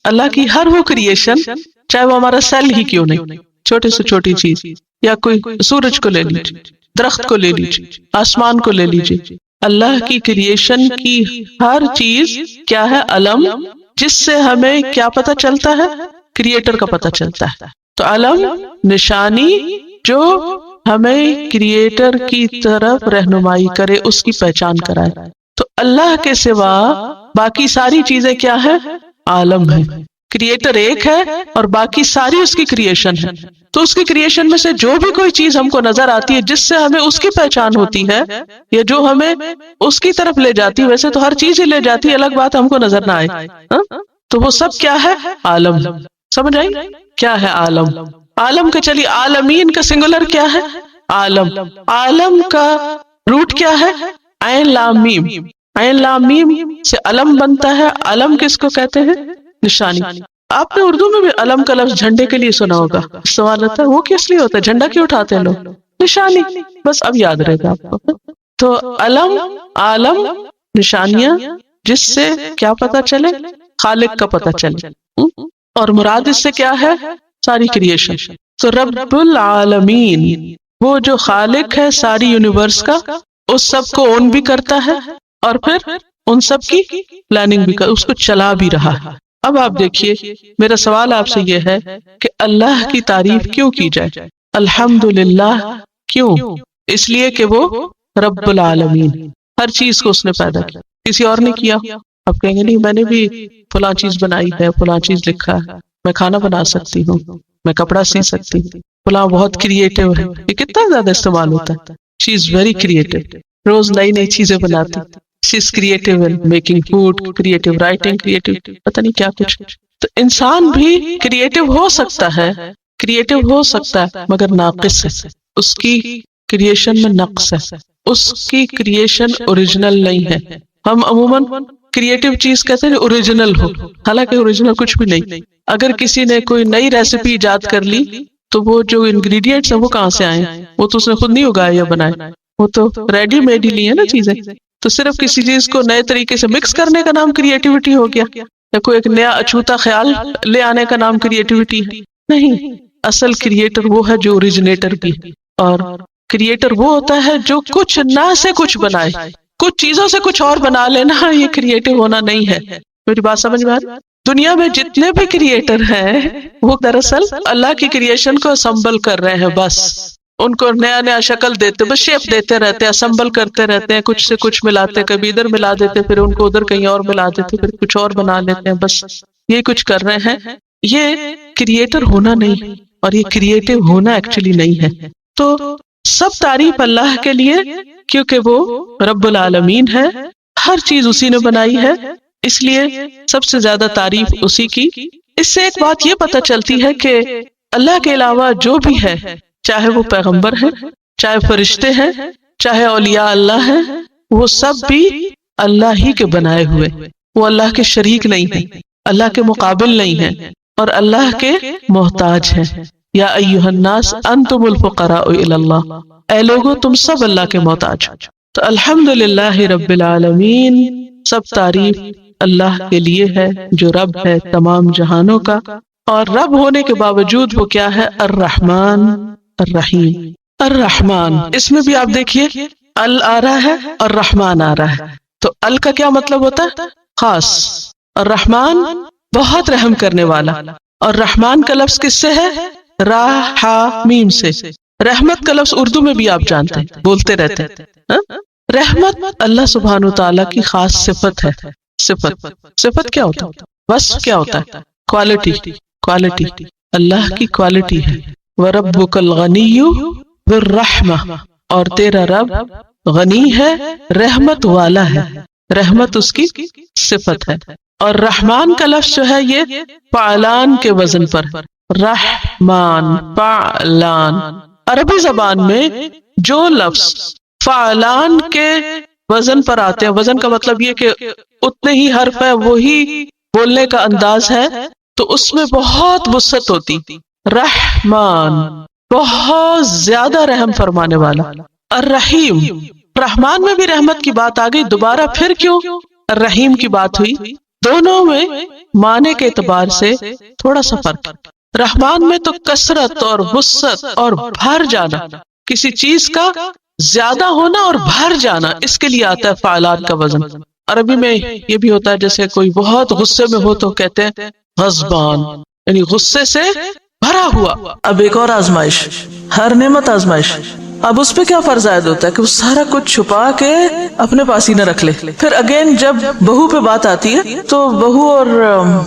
اللہ کی ہر وہ کریشن، چاہے وہ ہمارا سیل ہی کیوں نہیں، چھوٹے سے چھوٹی چیز، یا کوئی سورج کو لے لیجیے، درخت کو لے لیجیے، آسمان کو لے لیجیے، اللہ کی کریشن کی ہر چیز کیا ہے؟ علم، جس سے ہمیں کیا پتہ چلتا ہے؟ کریٹر کا پتہ چلتا ہے. تو علم نشانی جو ہمیں کریٹر کی طرف رہنمائی کرے، اس کی پہچان کرائے. تو اللہ کے سوا باقی ساری چیزیں کیا ہے؟ عالم ہے. کریٹر ایک ہے اور باقی ساری اس کی کریشن ہے. تو اس کی کریشن میں سے جو بھی کوئی چیز ہم کو نظر آتی ہے جس سے ہمیں اس کی پہچان ہوتی ہے، یا جو ہمیں اس کی طرف لے جاتی ہے، ویسے تو ہر چیز ہی لے جاتی ہے، الگ بات ہم کو نظر نہ آئے، تو وہ سب کیا ہے؟ عالم. سمجھ آئی کیا ہے عالم؟ عالم کا چلیے عالمین کا سنگولر کیا ہے؟ عالم. عالم کا روٹ کیا ہے؟ عین لام میم. عین لام میم سے علم بنتا ہے. علم کس کو کہتے ہیں؟ نشانی. آپ نے اردو میں بھی علم کا لفظ جھنڈے کے لیے سنا ہوگا. سوال ہوتا ہے وہ کس لیے ہوتا ہے؟ جھنڈا کیوں اٹھاتے ہیں لوگ؟ نشانی. بس اب یاد رہے گا آپ کو. تو علم، عالم، نشانیاں جس سے کیا پتہ چلے؟ خالق کا پتہ چلے. اور مراد اس سے کیا ہے؟ ساری کریشن. تو رب العالمین وہ جو خالق ہے ساری یونیورس کا، اس سب کو اون بھی کرتا ہے اور پھر ان سب کی پلاننگ بھی اس کو چلا بھی رہا ہے. اب آپ دیکھیے، میرا سوال آپ سے یہ ہے کہ اللہ کی تعریف کیوں کی جائے؟ الحمدللہ کیوں؟ اس لیے کہ وہ رب العالمین، ہر چیز کو اس نے پیدا کیا، کسی اور نے کیا. آپ کہیں گے نہیں میں نے بھی فلاں چیز بنائی ہے، فلاں چیز لکھا ہے، میں کھانا بنا سکتی ہوں، میں کپڑا سی سکتی ہوں، فلاں بہت کریٹو ہے. یہ کتنا زیادہ استعمال ہوتا ہے. شی از ویری کریٹو، روز نئی نئی چیزیں بناتی. She is creative in making food, creative writing, creative پتہ نہیں کیا کچھ. تو انسان بھی کریٹو ہو سکتا ہے، کریٹو ہو سکتا ہے، مگر ناقص ہے. اس کی کریشن میں نقص ہے، اس کی کریشن اوریجنل نہیں ہے. ہم عموماً کریٹو چیز کہتے ہیں اوریجنل ہو، حالانکہ اوریجنل کچھ بھی نہیں. اگر کسی نے کوئی نئی ریسیپی ایجاد کر لی تو وہ جو انگریڈینٹس ہیں وہ کہاں سے آئے؟ وہ تو اس نے خود نہیں اگایا یا بنائے، وہ تو ریڈی میڈ ہی لی ہے نا چیزیں. تو صرف کسی چیز کو نئے طریقے سے مکس کرنے کا نام کریٹیوٹی ہو گیا، یا کوئی ایک نیا اچھوتا خیال لے آنے کا نام کریٹیوٹی ہے؟ نہیں. اصل کریٹر وہ ہے جو اوریجنیٹر بھی ہے، اور کریٹر وہ ہوتا ہے جو کچھ نہ سے کچھ بنائے. کچھ چیزوں سے کچھ اور بنا لینا یہ کریٹو ہونا نہیں ہے. میری بات سمجھ میں آ رہی؟ دنیا میں جتنے بھی کریٹر ہیں وہ دراصل اللہ کی کریشن کو اسمبل کر رہے ہیں. بس ان کو نیا نیا شکل دیتے، بس شیپ دیتے رہتے ہیں، اسمبل کرتے رہتے ہیں، کچھ سے کچھ ملاتے، کبھی ادھر ملا دیتے، پھر ان کو ادھر کہیں اور ملا دیتے، پھر کچھ اور بنا لیتے ہیں. بس یہ کچھ کر رہے ہیں. یہ کریٹر ہونا نہیں، اور یہ کریٹو ہونا ایکچولی نہیں ہے. تو سب تعریف اللہ کے لیے، کیونکہ وہ رب العالمین ہے، ہر چیز اسی نے بنائی ہے، اس لیے سب سے زیادہ تعریف اسی کی. اس سے ایک بات یہ پتہ چلتی ہے کہ اللہ کے علاوہ جو بھی ہے، چاہے وہ پیغمبر ہیں، چاہے فرشتے ہیں، چاہے اولیاء اللہ ہیں، وہ سب بھی اللہ ہی کے بنائے ہوئے. وہ اللہ کے شریک نہیں ہیں، اللہ کے مقابل نہیں ہیں، اور اللہ کے محتاج ہیں. یا ایھا الناس انتم الفقراء الی اللہ، اے لوگو تم سب اللہ کے محتاج. تو الحمدللہ رب العالمین، سب تعریف اللہ کے لیے ہے جو رب ہے تمام جہانوں کا. اور رب ہونے کے باوجود وہ کیا ہے؟ الرحمن الرحیم. الرحمن، اس میں بھی آپ دیکھیے ال آ رہا ہے اور رحمان آ رہا ہے. تو ال کا کیا مطلب ہوتا ہے؟ خاص. اور رحمان بہت رحم کرنے والا. اور رحمان کا لفظ کس سے ہے؟ را ہا میم سے. رحمت کا لفظ اردو میں بھی آپ جانتے ہیں، بولتے رہتے ہیں. رحمت اللہ سبحانہ وتعالی کی خاص صفت ہے. صفت کیا ہوتا ہے؟ وصف کیا ہوتا ہے؟ کوالٹی اللہ کی کوالٹی ہے. وَرَبُّكَ الْغَنِيُّ بِالرَّحْمَةِ، اور تیرا رب غنی ہے، رحمت والا ہے. رحمت اس کی صفت ہے. اور رحمان کا لفظ جو ہے یہ فعلان کے وزن پر ہے. رحمان فعلان. عربی زبان میں جو لفظ فعلان کے وزن پر آتے ہیں، وزن کا مطلب یہ کہ اتنے ہی حرف ہے، وہی بولنے کا انداز ہے، تو اس میں بہت وسعت ہوتی. رحمان بہت زیادہ رحم فرمانے والا. الرحیم، رحمان میں بھی رحمت کی بات آ گئی، دوبارہ پھر کیوں الرحیم کی بات ہوئی؟ دونوں میں معنی کے اعتبار سے تھوڑا سا فرق. رحمان میں تو کثرت اور وسعت اور بھر جانا، کسی چیز کا زیادہ ہونا اور بھر جانا، اس کے لیے آتا ہے فعلان کا وزن. عربی میں یہ بھی ہوتا ہے جیسے کوئی بہت غصے میں ہو تو کہتے ہیں غضبان، یعنی غصے سے بھرا ہوا. اب ایک اور آزمائش، ہر نعمت آزمائش. اب اس پہ کیا فرض عائد ہوتا ہے کہ وہ سارا کچھ چھپا کے اپنے پاس ہی نہ رکھ لے. پھر اگین جب بہو پہ بات آتی ہے تو بہو اور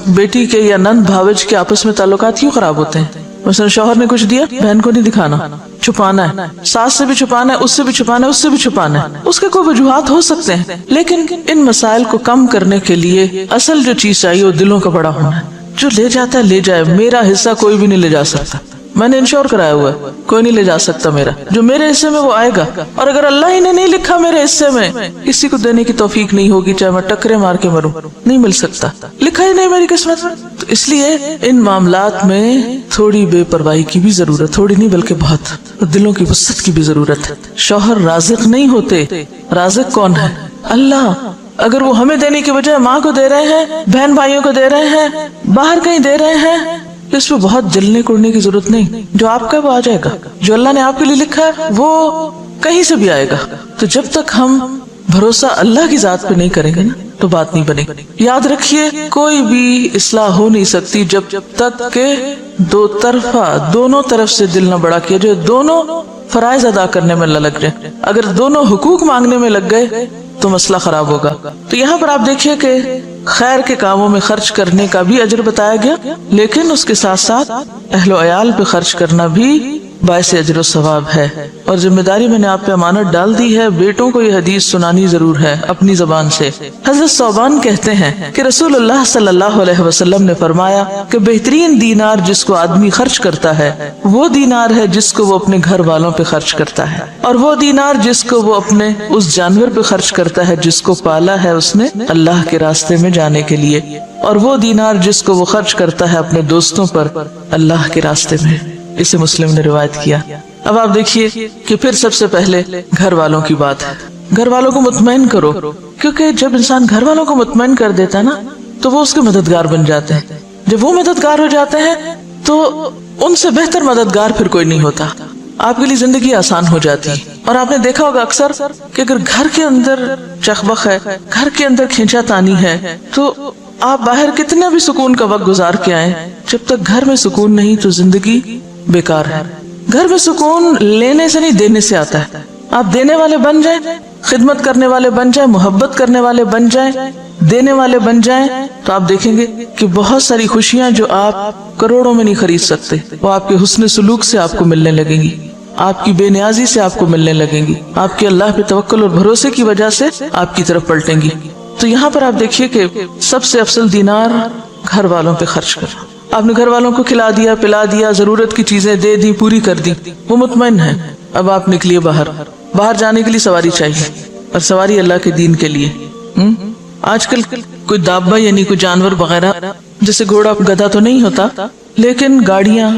بیٹی کے یا نند بھاوج کے آپس میں تعلقات کیوں خراب ہوتے ہیں؟ مثلا شوہر نے کچھ دیا، بہن کو نہیں دکھانا، چھپانا ہے. ساس سے بھی چھپانا ہے، اس سے بھی چھپانا ہے، اس سے بھی چھپانا ہے. اس کے کوئی وجوہات ہو سکتے ہیں، لیکن ان مسائل کو کم کرنے کے لیے اصل جو چیز چاہیے وہ دلوں کا بڑا ہونا ہے. جو لے جاتا ہے لے جائے، میرا حصہ کوئی بھی نہیں لے جا سکتا. میں نے انشور کرایا ہوا ہے، کوئی نہیں لے جا سکتا میرا. جو میرے حصے میں وہ آئے گا، اور اگر اللہ ہی نے نہیں لکھا میرے حصے میں، کسی کو دینے کی توفیق نہیں ہوگی، چاہے میں ٹکرے مار کے مروں، نہیں مل سکتا، لکھا ہی نہیں میری قسمت میں. تو اس لیے ان معاملات میں تھوڑی بے پرواہی کی بھی ضرورت، تھوڑی نہیں بلکہ بہت، دلوں کی وسعت کی بھی ضرورت ہے. شوہر رازق نہیں ہوتے، رازق کون ہے؟ اللہ. اگر وہ ہمیں دینے کی بجائے ماں کو دے رہے ہیں، بہن بھائیوں کو دے رہے ہیں، باہر کہیں دے رہے ہیں، اس پہ بہت جلنے کوڑنے کی ضرورت نہیں. جو آپ کا وہ آ جائے گا، جو اللہ نے آپ کے لیے لکھا ہے وہ کہیں سے بھی آئے گا. تو جب تک ہم بھروسہ اللہ کی ذات پہ نہیں کریں گے نا تو بات نہیں بنے گی. یاد رکھیے کوئی بھی اصلاح ہو نہیں سکتی جب تک کہ دو طرفہ، دونوں طرف سے دل نہ بڑا کیا جو دونوں فرائض ادا کرنے میں لگ جائے. اگر دونوں حقوق مانگنے میں لگ گئے تو مسئلہ خراب ہوگا. تو یہاں پر آپ دیکھیے کہ خیر کے کاموں میں خرچ کرنے کا بھی اجر بتایا گیا، لیکن اس کے ساتھ ساتھ اہل و عیال پہ خرچ کرنا بھی باعث اجر و ثواب ہے. اور ذمہ داری میں نے آپ پہ امانت ڈال دی ہے، بیٹوں کو یہ حدیث سنانی ضرور ہے اپنی زبان سے. حضرت ثوبان کہتے ہیں کہ رسول اللہ صلی اللہ علیہ وسلم نے فرمایا کہ بہترین دینار جس کو آدمی خرچ کرتا ہے وہ دینار ہے جس کو وہ اپنے گھر والوں پہ خرچ کرتا ہے، اور وہ دینار جس کو وہ اپنے اس جانور پہ خرچ کرتا ہے جس کو پالا ہے اس نے اللہ کے راستے میں جانے کے لیے، اور وہ دینار جس کو وہ خرچ کرتا ہے اپنے دوستوں پر اللہ کے راستے میں. اسے مسلم نے روایت کیا. اب آپ دیکھیے کہ پھر سب سے پہلے گھر والوں کی بات ہے. گھر والوں کو مطمئن کرو، کیونکہ جب انسان گھر والوں کو مطمئن کر دیتا ہے نا تو وہ اس کے مددگار بن جاتے ہیں. جب وہ مددگار ہو جاتے ہیں تو ان سے بہتر مددگار پھر کوئی نہیں ہوتا. آپ کے لیے زندگی آسان ہو جاتی ہے. اور آپ نے دیکھا ہوگا اکثر کہ اگر گھر کے اندر چخبخ ہے، گھر کے اندر کھینچا تانی ہے، تو آپ باہر کتنا بھی سکون کا وقت گزار کے آئیں، جب تک گھر میں سکون نہیں تو زندگی بیکار ہے. گھر میں سکون لینے سے نہیں دینے سے آتا ہے. آپ دینے والے بن جائیں، خدمت کرنے والے بن جائیں، محبت کرنے والے بن جائیں، دینے والے بن جائیں، تو آپ دیکھیں گے کہ بہت ساری خوشیاں جو آپ کروڑوں میں نہیں خرید سکتے وہ آپ کے حسن سلوک سے آپ کو ملنے لگیں گی، آپ کی بے نیازی سے آپ کو ملنے لگیں گی، آپ کے اللہ پہ توکل اور بھروسے کی وجہ سے آپ کی طرف پلٹیں گی. تو یہاں پر آپ دیکھیے کہ سب سے افضل دینار گھر والوں پہ خرچ کرنا. آپ نے گھر والوں کو کھلا دیا، پلا دیا، ضرورت کی چیزیں دے دی، پوری کر دی، وہ مطمئن ہے. اب آپ نکلیے باہر جانے کے لیے سواری چاہیے، اور سواری اللہ کے دین کے لیے. آج کل کوئی دابہ یعنی کوئی جانور وغیرہ، جیسے گھوڑا گدھا تو نہیں ہوتا، لیکن گاڑیاں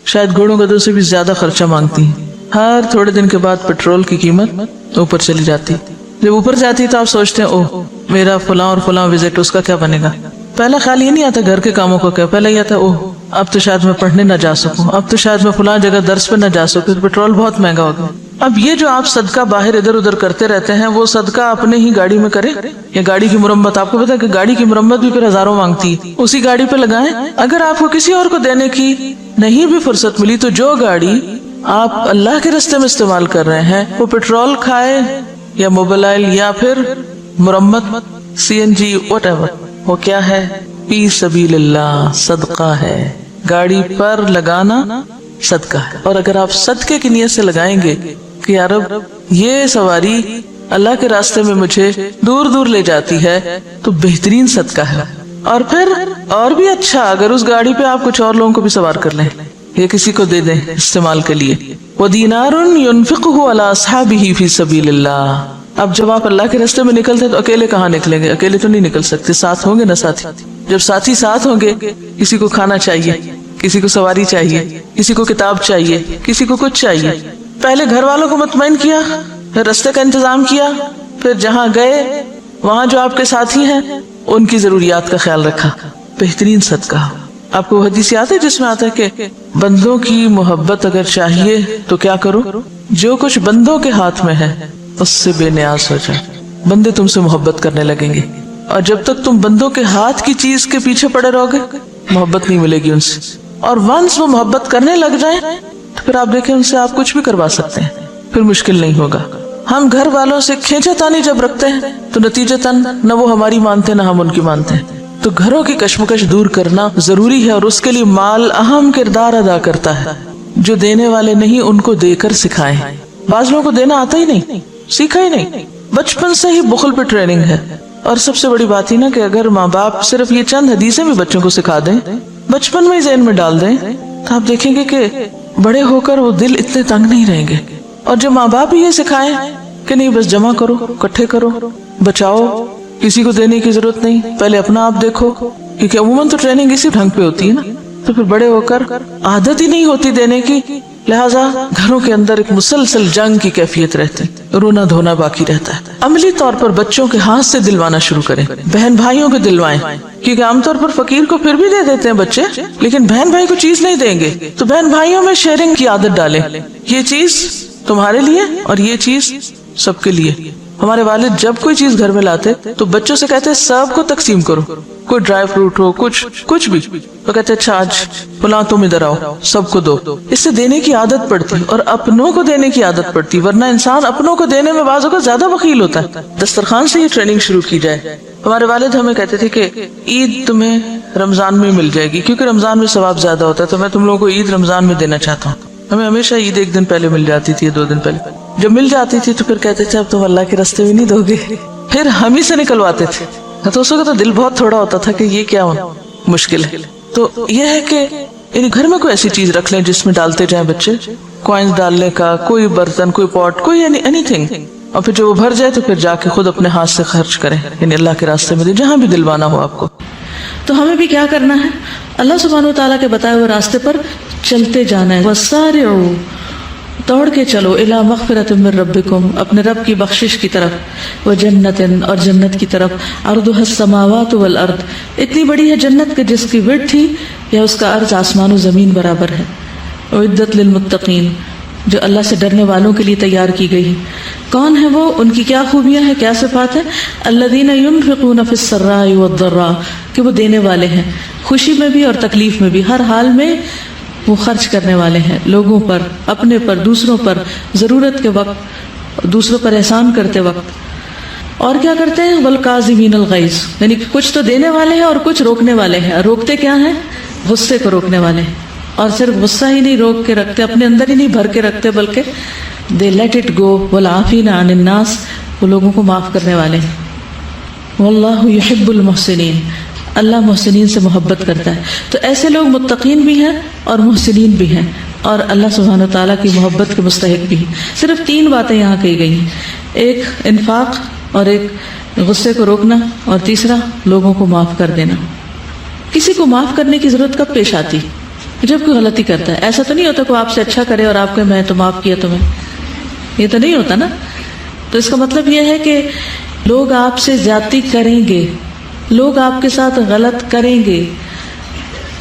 شاید گھوڑوں گدھوں سے بھی زیادہ خرچہ مانگتی ہیں. ہر تھوڑے دن کے بعد پیٹرول کی قیمت اوپر چلی جاتی. جب اوپر جاتی تو آپ سوچتے ہیں اوہ میرا فلاں اور فلاں وزٹ، اس کا کیا بنے گا. پہلا خیال یہ نہیں آتا گھر کے کاموں کو کیا، پہلا یہ آتا اوہ اب تو شاید میں پڑھنے نہ جا سکوں، اب تو شاید میں فلاں جگہ درس پہ نہ جا سکوں، پیٹرول بہت مہنگا ہو گیا. اب یہ جو آپ صدقہ باہر ادھر ادھر کرتے رہتے ہیں، وہ صدقہ اپنے ہی گاڑی میں کریں یا گاڑی کی مرمت. آپ کو پتا ہے کہ گاڑی کی مرمت بھی پھر ہزاروں مانگتی ہے، اسی گاڑی پہ لگائیں. اگر آپ کو کسی اور کو دینے کی نہیں بھی فرصت ملی تو جو گاڑی آپ اللہ کے راستے میں استعمال کر رہے ہیں وہ پیٹرول کھائے یا موبائل یا پھر مرمت، CNG واٹ ایور، وہ کیا ہے؟ فی سبیل اللہ، صدقہ ہے. گاڑی پر لگانا صدقہ ہے. اور اگر آپ صدقے کی نیت سے لگائیں گے کہ یار اب یہ سواری اللہ کے راستے میں مجھے دور دور لے جاتی ہے تو بہترین صدقہ ہے. اور پھر اور بھی اچھا اگر اس گاڑی پہ آپ کچھ اور لوگوں کو بھی سوار کر لیں یا کسی کو دے دیں استعمال کے لیے. وَدِينَارٌ يُنْفِقُهُ عَلَىٰ أَصْحَابِهِ فِي سَبِيلِ اللَّهِ. اب جب آپ اللہ کے راستے میں نکلتے تو اکیلے کہاں نکلیں گے؟ اکیلے تو نہیں نکل سکتے، ساتھ ہوں گے نا ساتھی. جب ساتھی ساتھ ہوں گے، کسی کو کھانا چاہیے، کسی کو سواری چاہیے، کسی کو کتاب چاہیے، کسی کو کچھ چاہیے. پہلے گھر والوں کو مطمئن کیا، پھر راستے کا انتظام کیا، پھر جہاں گئے وہاں جو آپ کے ساتھی ہیں ان کی ضروریات کا خیال رکھا. بہترین صدقہ. آپ کو حدیث یاد ہے جس میں آتا ہے کہ بندوں کی محبت اگر چاہیے تو کیا کرو؟ جو کچھ بندوں کے ہاتھ میں ہے اس سے بے نیاز ہو جائے. بندے تم سے محبت کرنے لگیں گے، اور جب تک تم بندوں کے ہاتھ کی چیز کے پیچھے پڑے رہو گے محبت نہیں ملے گی ان سے. اور ونس وہ محبت کرنے لگ جائیں تو پھر آپ دیکھیں ان سے آپ کچھ بھی کروا سکتے ہیں، پھر مشکل نہیں ہوگا. ہم گھر والوں سے کھینچا تانی جب رکھتے ہیں تو نتیجتاً نہ وہ ہماری مانتے نہ ہم ان کی مانتے ہیں. تو گھروں کی کشمکش دور کرنا ضروری ہے، اور اس کے لیے مال اہم کردار ادا کرتا ہے. جو دینے والے نہیں ان کو دے کر سکھائیں. بعض لوگوں کو دینا آتا ہی نہیں، سیکھا ہی نہیں، بچپن سے ہی بخل پہ ٹریننگ ہے. اور سب سے بڑی بات ہی نا کہ اگر ماں باپ صرف یہ چند حدیثیں بھی بچوں کو سکھا دیں، بچپن میں ہی ذہن میں ڈال دیں، تو آپ دیکھیں گے کہ بڑے ہو کر وہ دل اتنے تنگ نہیں رہیں گے. اور جو ماں باپ یہ سکھائیں کہ نہیں بس جمع کرو، اکٹھے کرو، بچاؤ، کسی کو دینے کی ضرورت نہیں، پہلے اپنا آپ دیکھو، کیونکہ عموماً تو ٹریننگ اسی ڈھنگ پہ ہوتی ہے نا. تو پھر بڑے ہو کر عادت ہی نہیں ہوتی دینے کی، لہٰذا گھروں کے اندر ایک مسلسل جنگ کی کیفیت رہتی، رونا دھونا باقی رہتا ہے. عملی طور پر بچوں کے ہاتھ سے دلوانا شروع کریں، بہن بھائیوں کو دلوائیں، کیونکہ عام طور پر فقیر کو پھر بھی دے دیتے ہیں بچے، لیکن بہن بھائی کو چیز نہیں دیں گے. تو بہن بھائیوں میں شیئرنگ کی عادت ڈالیں، یہ چیز تمہارے لیے اور یہ چیز سب کے لیے. ہمارے والد جب کوئی چیز گھر میں لاتے تو بچوں سے کہتے سب کو تقسیم کرو، کوئی ڈرائی فروٹ ہو، کچھ بھی، تو کہتے اچھا آج فلاں تم ادھر آؤ، سب کو دو. اس سے دینے کی عادت پڑتی اور اپنوں کو دینے کی عادت پڑتی، ورنہ انسان اپنوں کو دینے میں بعض اوقات زیادہ بخیل ہوتا ہے. دسترخوان سے یہ ٹریننگ شروع کی جائے. ہمارے والد ہمیں کہتے تھے کہ عید تمہیں رمضان میں مل جائے گی، کیونکہ رمضان میں ثواب زیادہ ہوتا ہے، تو میں تم لوگوں کو عید رمضان میں دینا چاہتا ہوں. ہمیں ہمیشہ عید ایک دن پہلے مل جاتی تھی، 2 دن پہلے. جب مل جاتی تھی تو پھر کہتے تھے اب تم اللہ کے راستے میں نہیں دو گے، پھر ہم ہی سے نکلواتے تھے. تو اس وقت تو دل بہت تھوڑا ہوتا تھا کہ یہ کیا مشکل ہے. تو یہ ہے کہ گھر میں کوئی ایسی چیز رکھ لیں جس میں ڈالتے جائیں بچے، کوائنز ڈالنے کا، کوئی برتن، کوئی پاٹ، کوئی اینی تھنگ. اور پھر جب وہ بھر جائے تو پھر جا کے خود اپنے ہاتھ سے خرچ کریں، یعنی اللہ کے راستے میں دیں، جہاں بھی دلوانا ہو آپ کو. تو ہمیں بھی کیا کرنا ہے؟ اللہ سبحانہ و تعالیٰ کے بتائے ہوئے راستے پر چلتے جانا ہے. وَسَارِعُوا، دوڑ کے چلو، الی مغفرۃ من ربکم، اپنے رب کی بخشش کی طرف، وجنت، اور جنت کی طرف، عرضها السماوات والارض، اتنی بڑی ہے جنت کہ جس کی وڈتھ ہی یا اس کا عرض آسمان و زمین برابر ہے. اعدت للمتقین، جو اللہ سے ڈرنے والوں کے لیے تیار کی گئی. کون ہے وہ؟ ان کی کیا خوبیاں ہیں، کیا صفات ہیں؟ الذین ينفقون فی السراء والضراء، کہ وہ دینے والے ہیں خوشی میں بھی اور تکلیف میں بھی، ہر حال میں وہ خرچ کرنے والے ہیں، لوگوں پر، اپنے پر، دوسروں پر، ضرورت کے وقت، دوسروں پر احسان کرتے وقت. اور کیا کرتے ہیں؟ والکاظمین الغیظ، یعنی کہ کچھ تو دینے والے ہیں اور کچھ روکنے والے ہیں. روکتے کیا ہیں؟ غصے کو روکنے والے ہیں. اور صرف غصہ ہی نہیں روک کے رکھتے، اپنے اندر ہی نہیں بھر کے رکھتے، بلکہ دے لیٹ اٹ گو. والعافین عن الناس، وہ لوگوں کو معاف کرنے والے ہیں. واللہ یحب المحسنین، اللہ محسنین سے محبت کرتا ہے. تو ایسے لوگ متقین بھی ہیں اور محسنین بھی ہیں، اور اللہ سبحانہ تعالیٰ کی محبت کے مستحق بھی ہیں. صرف 3 باتیں یہاں کہی گئی ہیں، ایک انفاق، اور ایک غصے کو روکنا، اور تیسرا لوگوں کو معاف کر دینا. کسی کو معاف کرنے کی ضرورت کب پیش آتی؟ جب کوئی غلطی کرتا ہے. ایسا تو نہیں ہوتا کہ آپ سے اچھا کرے اور آپ کو میں تو معاف کیا تمہیں، یہ تو نہیں ہوتا نا. تو اس کا مطلب یہ ہے کہ لوگ آپ سے زیادتی کریں گے، لوگ آپ کے ساتھ غلط کریں گے،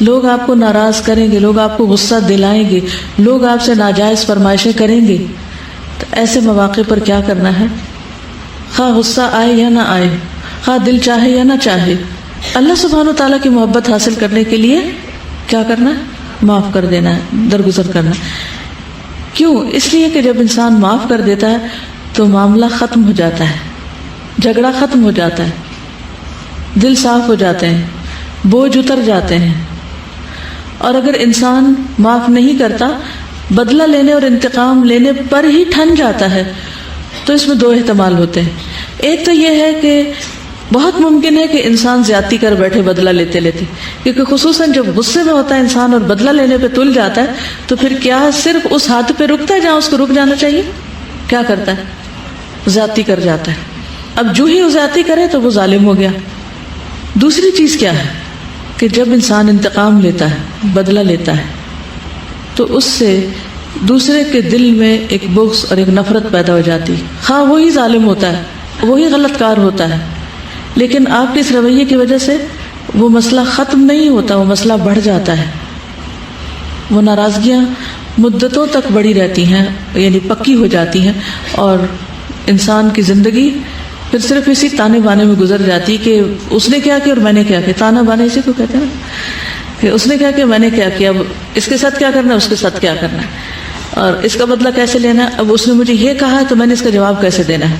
لوگ آپ کو ناراض کریں گے، لوگ آپ کو غصہ دلائیں گے، لوگ آپ سے ناجائز فرمائشیں کریں گے. تو ایسے مواقع پر کیا کرنا ہے؟ خواہ غصہ آئے یا نہ آئے، خواہ دل چاہے یا نہ چاہے، اللہ سبحانہ و تعالیٰ کی محبت حاصل کرنے کے لیے کیا کرنا ہے؟ معاف کر دینا ہے، درگزر کرنا. کیوں؟ اس لیے کہ جب انسان معاف کر دیتا ہے تو معاملہ ختم ہو جاتا ہے، جھگڑا ختم ہو جاتا ہے، دل صاف ہو جاتے ہیں، بوجھ اتر جاتے ہیں. اور اگر انسان معاف نہیں کرتا، بدلہ لینے اور انتقام لینے پر ہی ٹھن جاتا ہے، تو اس میں دو احتمال ہوتے ہیں. ایک تو یہ ہے کہ بہت ممکن ہے کہ انسان زیادتی کر بیٹھے بدلہ لیتے لیتے، کیونکہ خصوصاً جب غصے میں ہوتا ہے انسان اور بدلہ لینے پہ تل جاتا ہے تو پھر کیا صرف اس حد پہ رکتا ہے جہاں اس کو رک جانا چاہیے؟ کیا کرتا ہے؟ زیادتی کر جاتا ہے. اب جو ہی وہ زیادتی کرے تو وہ ظالم ہو گیا. دوسری چیز کیا ہے کہ جب انسان انتقام لیتا ہے، بدلہ لیتا ہے، تو اس سے دوسرے کے دل میں ایک بغض اور ایک نفرت پیدا ہو جاتی. ہاں وہی ظالم ہوتا ہے، وہی غلط کار ہوتا ہے، لیکن آپ کے اس رویے کی وجہ سے وہ مسئلہ ختم نہیں ہوتا، وہ مسئلہ بڑھ جاتا ہے. وہ ناراضگیاں مدتوں تک بڑھی رہتی ہیں، یعنی پکی ہو جاتی ہیں، اور انسان کی زندگی پھر صرف اسی تانے بانے میں گزر جاتی کہ اس نے کیا کیا اور میں نے کیا کیا. تانا بانے اسی کو کہتے ہیں نا، کہ اس نے کیا کیا میں نے کیا کیا، اب اس کے ساتھ کیا کرنا ہے، اس کے ساتھ کیا کرنا ہے، اور اس کا بدلہ کیسے لینا ہے، اب اس نے مجھے یہ کہا ہے تو میں نے اس کا جواب کیسے دینا ہے.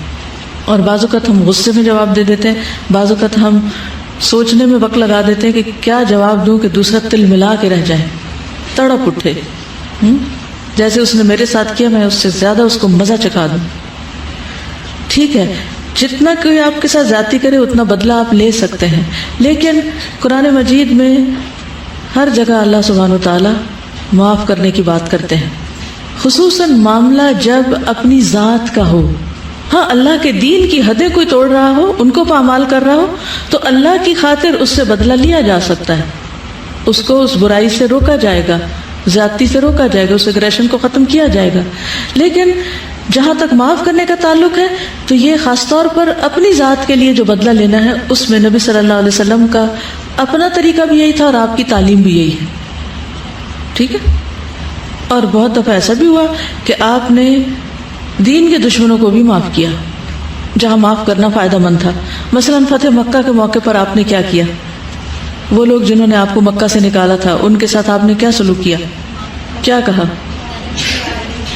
اور بعض اوقات ہم غصے میں جواب دے دیتے ہیں، بعض اوقات ہم سوچنے میں وقت لگا دیتے ہیں کہ کیا جواب دوں کہ دوسرا تل ملا کے رہ جائے، تڑپ اٹھے، جیسے اس نے میرے ساتھ کیا میں اس سے زیادہ اس کو مزہ چکھا دوں. ٹھیک ہے، جتنا کوئی آپ کے ساتھ زیادتی کرے اتنا بدلہ آپ لے سکتے ہیں، لیکن قرآن مجید میں ہر جگہ اللہ سبحانہ وتعالیٰ معاف کرنے کی بات کرتے ہیں، خصوصاً معاملہ جب اپنی ذات کا ہو. ہاں اللہ کے دین کی حدیں کوئی توڑ رہا ہو، ان کو پامال کر رہا ہو، تو اللہ کی خاطر اس سے بدلہ لیا جا سکتا ہے، اس کو اس برائی سے روکا جائے گا، زیادتی سے روکا جائے گا، اس ایگریشن کو ختم کیا جائے گا. لیکن جہاں تک معاف کرنے کا تعلق ہے تو یہ خاص طور پر اپنی ذات کے لیے جو بدلہ لینا ہے، اس میں نبی صلی اللہ علیہ وسلم کا اپنا طریقہ بھی یہی تھا اور آپ کی تعلیم بھی یہی ہے. ٹھیک ہے، اور بہت دفعہ ایسا بھی ہوا کہ آپ نے دین کے دشمنوں کو بھی معاف کیا جہاں معاف کرنا فائدہ مند تھا. مثلا فتح مکہ کے موقع پر آپ نے کیا کیا؟ وہ لوگ جنہوں نے آپ کو مکہ سے نکالا تھا ان کے ساتھ آپ نے کیا سلوک کیا؟ کیا کہا؟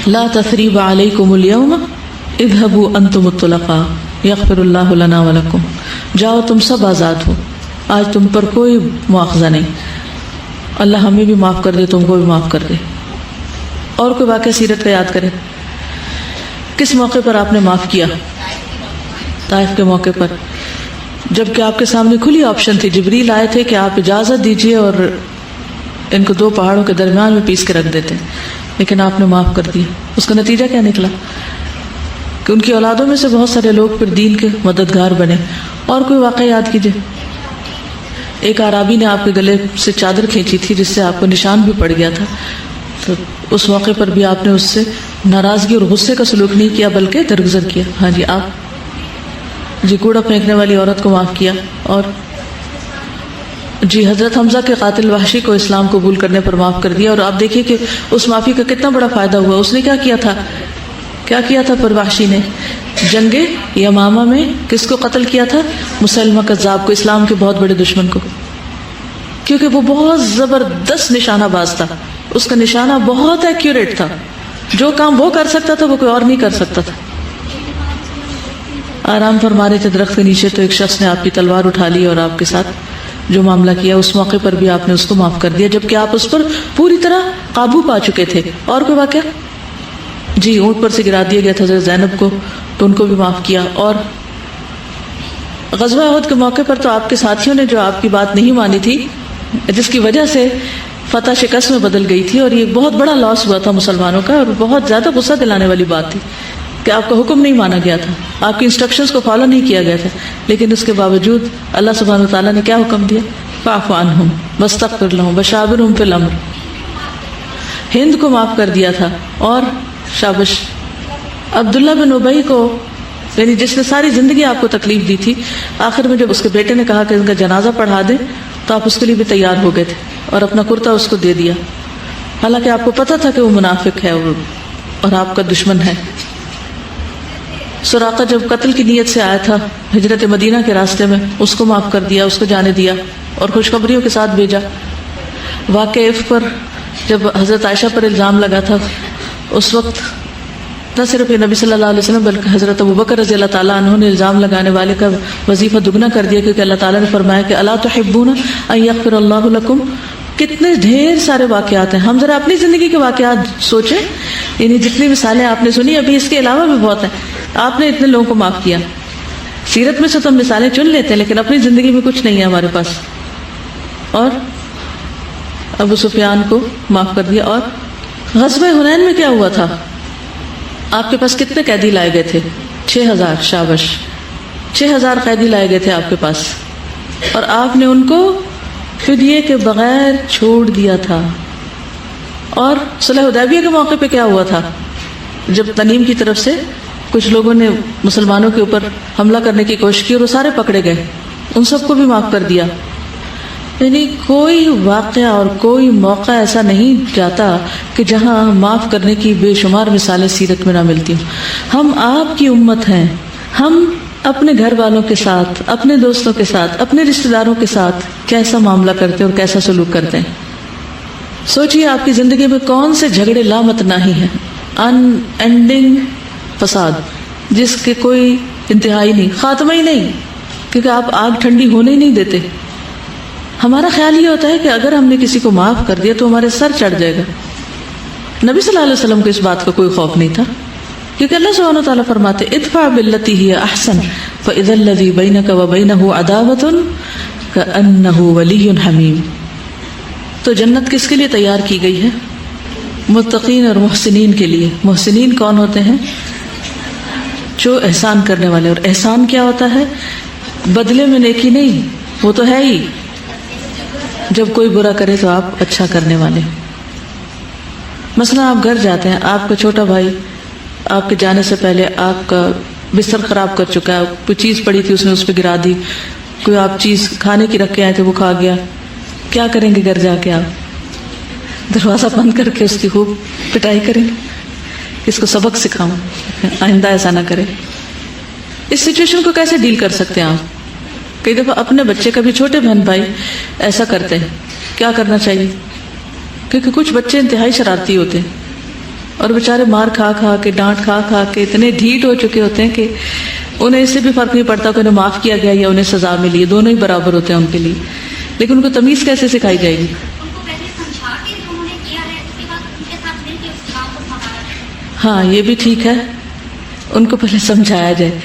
لا تثریب علیکم اليوم اذهبوا انتم الطلقاء یغفر اللہ لنا ولکم. جاؤ تم سب آزاد ہو، آج تم پر کوئی مواخذہ نہیں، اللہ ہمیں بھی معاف کر دے، تم کو بھی معاف کر دے. اور کوئی واقعہ سیرت کا یاد کرے، کس موقع پر آپ نے معاف کیا؟ طائف کے موقع پر، جبکہ آپ کے سامنے کھلی آپشن تھی، جبریل آئے تھے کہ آپ اجازت دیجئے اور ان کو دو پہاڑوں کے درمیان میں پیس کے رکھ دیتے، لیکن آپ نے معاف کر دیا. اس کا نتیجہ کیا نکلا کہ ان کی اولادوں میں سے بہت سارے لوگ پھر دین کے مددگار بنے. اور کوئی واقعہ یاد کیجئے. ایک اعرابی نے آپ کے گلے سے چادر کھینچی تھی جس سے آپ کو نشان بھی پڑ گیا تھا، تو اس موقع پر بھی آپ نے اس سے ناراضگی اور غصے کا سلوک نہیں کیا بلکہ درگزر کیا. ہاں جی، آپ جی کوڑا پھینکنے والی عورت کو معاف کیا. اور جی حضرت حمزہ کے قاتل وحشی کو اسلام قبول کرنے پر معاف کر دیا. اور آپ دیکھیے کہ اس معافی کا کتنا بڑا فائدہ ہوا. اس نے کیا کیا تھا پر وحشی نے جنگ یمامہ میں کس کو قتل کیا تھا؟ مسلمہ کذاب کو، اسلام کے بہت بڑے دشمن کو، کیونکہ وہ بہت زبردست نشانہ باز تھا. اس کا نشانہ بہت ایکیوریٹ تھا، جو کام وہ کر سکتا تھا وہ کوئی اور نہیں کر سکتا تھا. آرام فرما رہے تھے درخت کے نیچے تو ایک شخص نے آپ کی تلوار اٹھا لی اور آپ کے ساتھ جو معاملہ کیا اس موقع پر بھی آپ نے اس کو معاف کر دیا، جبکہ آپ اس پر پوری طرح قابو پا چکے تھے. اور کوئی واقعہ؟ جی اونٹ پر سے گرا دیا گیا تھا حضرت زینب کو، تو ان کو بھی معاف کیا. اور غزوہ احد کے موقع پر تو آپ کے ساتھیوں نے جو آپ کی بات نہیں مانی تھی، جس کی وجہ سے فتح شکست میں بدل گئی تھی، اور یہ بہت بڑا لاس ہوا تھا مسلمانوں کا، اور بہت زیادہ غصہ دلانے والی بات تھی کہ آپ کا حکم نہیں مانا گیا تھا، آپ کی انسٹرکشنز کو فالو نہیں کیا گیا تھا. لیکن اس کے باوجود اللہ سبحانہ وتعالیٰ نے کیا حکم دیا؟ فاعف عنہم واستغفر لہم وشاورہم فی الامر. ہند کو معاف کر دیا تھا. اور شابش عبداللہ بن ابی کو، یعنی جس نے ساری زندگی آپ کو تکلیف دی تھی، آخر میں جب اس کے بیٹے نے کہا کہ ان کا جنازہ پڑھا دیں تو آپ اس کے لیے بھی تیار ہو گئے تھے اور اپنا کرتا اس کو دے دیا، حالانکہ آپ کو پتا تھا کہ وہ منافق ہے اور آپ کا دشمن ہے. سراقہ جب قتل کی نیت سے آیا تھا ہجرت مدینہ کے راستے میں، اس کو معاف کر دیا، اس کو جانے دیا اور خوشخبریوں کے ساتھ بھیجا. واقعہ پر جب حضرت عائشہ پر الزام لگا تھا، اس وقت نہ صرف یہ نبی صلی اللہ علیہ وسلم بلکہ حضرت ابوبکر رضی اللہ تعالیٰ عنہ نے الزام لگانے والے کا وظیفہ دگنا کر دیا، کیونکہ اللہ تعالیٰ نے فرمایا کہ الا تحبون ان یغفر اللہ لکم. کتنے ڈھیر سارے واقعات ہیں. ہم ذرا اپنی زندگی کے واقعات سوچیں، یعنی جتنی مثالیں آپ نے سنی، ابھی اس کے علاوہ بھی بہت ہیں. آپ نے اتنے لوگوں کو معاف کیا. سیرت میں سے تو ہم مثالیں چن لیتے ہیں لیکن اپنی زندگی میں کچھ نہیں ہے ہمارے پاس. اور ابو سفیان کو معاف کر دیا. اور غزوہ حنین میں کیا ہوا تھا؟ آپ کے پاس کتنے قیدی لائے گئے تھے؟ 6000. شابش, 6000 قیدی لائے گئے تھے آپ کے پاس, اور آپ نے ان کو فدیے کے بغیر چھوڑ دیا تھا. اور صلح حدیبیہ کے موقع پہ کیا ہوا تھا؟ جب تنیم کی طرف سے کچھ لوگوں نے مسلمانوں کے اوپر حملہ کرنے کی کوشش کی اور وہ سارے پکڑے گئے, ان سب کو بھی معاف کر دیا. یعنی کوئی واقعہ اور کوئی موقع ایسا نہیں جاتا کہ جہاں معاف کرنے کی بے شمار مثالیں سیرت میں نہ ملتی ہوں. ہم آپ کی امت ہیں, ہم اپنے گھر والوں کے ساتھ, اپنے دوستوں کے ساتھ, اپنے رشتہ داروں کے ساتھ کیسا معاملہ کرتے ہیں اور کیسا سلوک کرتے ہیں. سوچئے آپ کی زندگی میں کون سے جھگڑے لامتناہی ہیں, ان اینڈنگ فساد جس کے کوئی انتہائی نہیں, خاتمہ ہی نہیں, کیونکہ آپ آگ ٹھنڈی ہونے ہی نہیں دیتے. ہمارا خیال یہ ہوتا ہے کہ اگر ہم نے کسی کو معاف کر دیا تو ہمارے سر چڑھ جائے گا. نبی صلی اللہ علیہ وسلم کو اس بات کا کوئی خوف نہیں تھا, کیونکہ اللہ سبحانہ وتعالیٰ فرماتے ادفع باللتی ہی احسن فاذا الذی بینک وبینہ عداوۃ کأنہ ولی حمیم. تو جنت کس کے لیے تیار کی گئی ہے؟ متقین اور محسنین کے لیے. محسنین کون ہوتے ہیں؟ جو احسان کرنے والے. اور احسان کیا ہوتا ہے؟ بدلے میں نیکی نہیں, وہ تو ہے ہی, جب کوئی برا کرے تو آپ اچھا کرنے والے. مثلا آپ گھر جاتے ہیں, آپ کا چھوٹا بھائی آپ کے جانے سے پہلے آپ کا بستر خراب کر چکا ہے, کوئی چیز پڑی تھی اس نے اس پہ گرا دی, کوئی آپ چیز کھانے کی رکھ کے آئے تھے وہ کھا گیا. کیا کریں گے گھر جا کے؟ آپ دروازہ بند کر کے اس کی خوب پٹائی کریں, اس کو سبق سکھاؤں آئندہ ایسا نہ کرے. اس سچویشن کو کیسے ڈیل کر سکتے ہیں آپ؟ کئی دفعہ اپنے بچے کا بھی چھوٹے بہن بھائی ایسا کرتے ہیں, کیا کرنا چاہیے؟ کیونکہ کچھ بچے انتہائی شرارتی ہوتے ہیں اور بیچارے مار کھا کھا کے, ڈانٹ کھا کھا کے اتنے ڈھیٹ ہو چکے ہوتے ہیں کہ انہیں اس سے بھی فرق نہیں پڑتا کہ انہیں معاف کیا گیا یا انہیں سزا ملی, دونوں ہی برابر ہوتے ہیں ان کے لیے. لیکن ان کو تمیز کیسے سکھائی جائے گی؟ ہاں یہ بھی ٹھیک ہے, ان کو پہلے سمجھایا جائے,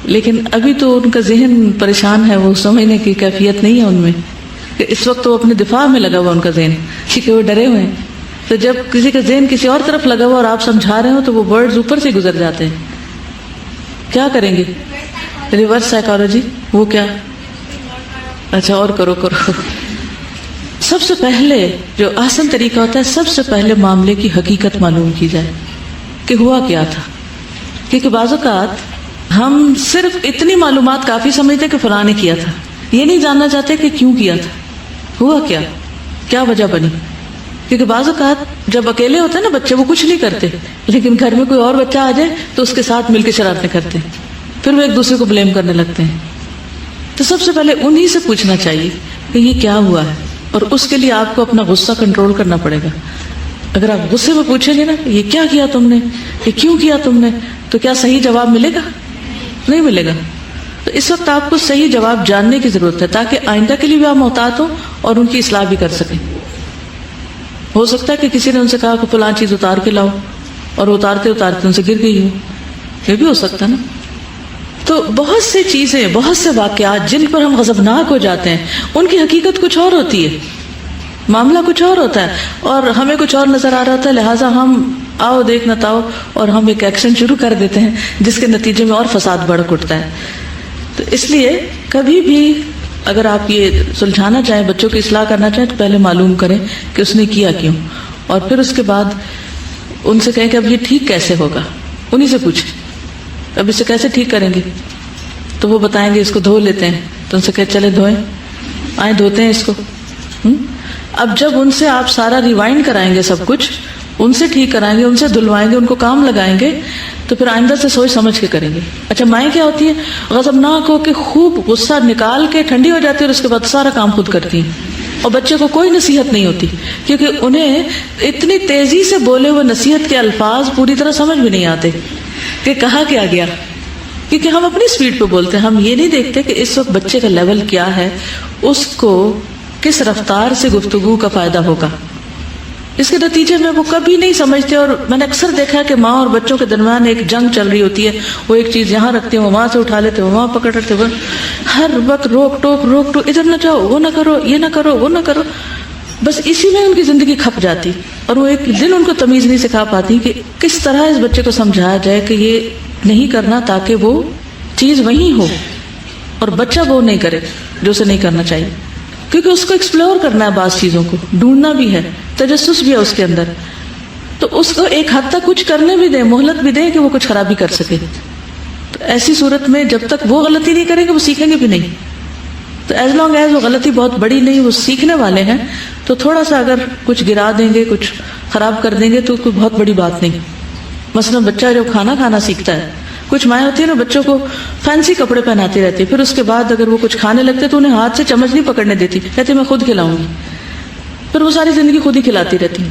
لیکن ابھی تو ان کا ذہن پریشان ہے, وہ سمجھنے کی کیفیت نہیں ہے ان میں, کہ اس وقت وہ اپنے دفاع میں لگا ہوا ان کا ذہن, کیونکہ وہ ڈرے ہوئے ہیں. تو جب کسی کا ذہن کسی اور طرف لگا ہوا اور آپ سمجھا رہے ہو تو وہ ورڈز اوپر سے گزر جاتے ہیں. کیا کریں گے؟ Reverse psychology. وہ کیا؟ اچھا اور کرو. سب سے پہلے جو آسان طریقہ ہوتا ہے, سب سے پہلے معاملے کی حقیقت معلوم کی جائے کہ ہوا کیا تھا. کیونکہ بعض اوقات ہم صرف اتنی معلومات کافی سمجھتے کہ فلاں نے کیا تھا, یہ نہیں جاننا چاہتے کہ کیوں کیا تھا, ہوا کیا, کیا وجہ بنی. کیونکہ بعض اوقات جب اکیلے ہوتے ہیں نا بچے, وہ کچھ نہیں کرتے, لیکن گھر میں کوئی اور بچہ آ جائے تو اس کے ساتھ مل کے شرارتیں کرتے ہیں, پھر وہ ایک دوسرے کو بلیم کرنے لگتے ہیں. تو سب سے پہلے انہی سے پوچھنا چاہیے کہ یہ کیا ہوا ہے, اور اس کے لیے آپ کو اپنا غصہ کنٹرول کرنا پڑے گا. اگر آپ غصے میں پوچھیں گے نا یہ کیا کیا تم نے, یہ کیوں کیا تم نے, تو کیا صحیح جواب ملے گا؟ نہیں ملے گا. تو اس وقت آپ کو صحیح جواب جاننے کی ضرورت ہے تاکہ آئندہ کے لیے بھی آپ محتاط ہوں اور ان کی اصلاح بھی کر سکیں. ہو سکتا ہے کہ کسی نے ان سے کہا کہ فلاں چیز اتار کے لاؤ, اور اتارتے اتارتے ان سے گر گئی ہو, یہ بھی ہو سکتا نا. تو بہت سی چیزیں, بہت سے واقعات جن پر ہم غضبناک ہو جاتے ہیں, ان کی حقیقت کچھ اور ہوتی ہے, معاملہ کچھ اور ہوتا ہے, اور ہمیں کچھ اور نظر آ رہا ہوتا ہے, لہٰذا ہم آؤ دیکھ نہ تاؤ اور ہم ایک ایکشن شروع کر دیتے ہیں جس کے نتیجے میں اور فساد بڑھ اٹھتا ہے. تو اس لیے کبھی بھی اگر آپ یہ سلجھانا چاہیں, بچوں کی اصلاح کرنا چاہیں, تو پہلے معلوم کریں کہ اس نے کیا کیوں, اور پھر اس کے بعد ان سے کہیں کہ اب یہ ٹھیک کیسے ہوگا. انہی سے پوچھیں اب اسے کیسے ٹھیک کریں گے, تو وہ بتائیں گے اس کو دھو لیتے ہیں. تو ان سے کہیں چلے دھوئیں, آئیں دھوتے ہیں اس کو. اب جب ان سے آپ سارا ریوائنڈ کرائیں گے, سب کچھ ان سے ٹھیک کرائیں گے, ان سے دھلوائیں گے, ان کو کام لگائیں گے, تو پھر آئندہ سے سوچ سمجھ کے کریں گے. اچھا مائیں کیا ہوتی ہیں؟ غضبناک ہو کے خوب غصہ نکال کے ٹھنڈی ہو جاتی ہے اور اس کے بعد سارا کام خود کرتی ہیں, اور بچے کو کوئی نصیحت نہیں ہوتی, کیونکہ انہیں اتنی تیزی سے بولے ہوئے نصیحت کے الفاظ پوری طرح سمجھ بھی نہیں آتے کہ کہا کیا گیا. کیونکہ ہم اپنی سپیڈ پہ بولتے ہیں, ہم یہ نہیں دیکھتے کہ اس وقت بچے کا لیول کیا ہے, اس کو کس رفتار سے گفتگو کا فائدہ ہوگا. اس کے نتیجے میں وہ کبھی نہیں سمجھتے. اور میں نے اکثر دیکھا ہے کہ ماں اور بچوں کے درمیان ایک جنگ چل رہی ہوتی ہے. وہ ایک چیز یہاں رکھتے ہیں، وہ وہاں سے اٹھا لیتے، وہ وہاں پکڑ رکھتے، وہ ہر وقت روک ٹوک ادھر نہ جاؤ، وہ نہ کرو، یہ نہ کرو، وہ نہ کرو. بس اسی میں ان کی زندگی کھپ جاتی. اور وہ ایک دن ان کو تمیز نہیں سکھا پاتی کہ کس طرح اس بچے کو سمجھایا جائے کہ یہ نہیں کرنا تاکہ وہ چیز وہیں ہو اور بچہ وہ نہیں کرے جو اسے نہیں کرنا چاہیے. کیونکہ اس کو ایکسپلور کرنا ہے، بعض چیزوں کو ڈھونڈنا بھی ہے، تجسس بھی ہے اس کے اندر. تو اس کو ایک حد تک کچھ کرنے بھی دیں، مہلت بھی دیں کہ وہ کچھ خرابی کر سکے. تو ایسی صورت میں جب تک وہ غلطی نہیں کریں گے وہ سیکھیں گے بھی نہیں. تو ایز لانگ ایز وہ غلطی بہت بڑی نہیں، وہ سیکھنے والے ہیں، تو تھوڑا سا اگر کچھ گرا دیں گے، کچھ خراب کر دیں گے تو کوئی بہت بڑی بات نہیں. مثلا بچہ جب کھانا سیکھتا ہے، کچھ مائیں ہوتی ہیں نا بچوں کو فینسی کپڑے پہناتی رہتی، پھر اس کے بعد اگر وہ کچھ کھانے لگتے تو انہیں ہاتھ سے چمچ نہیں پکڑنے دیتی، کہتے میں خود کھلاؤں گی، پھر وہ ساری زندگی خود ہی کھلاتی رہتی.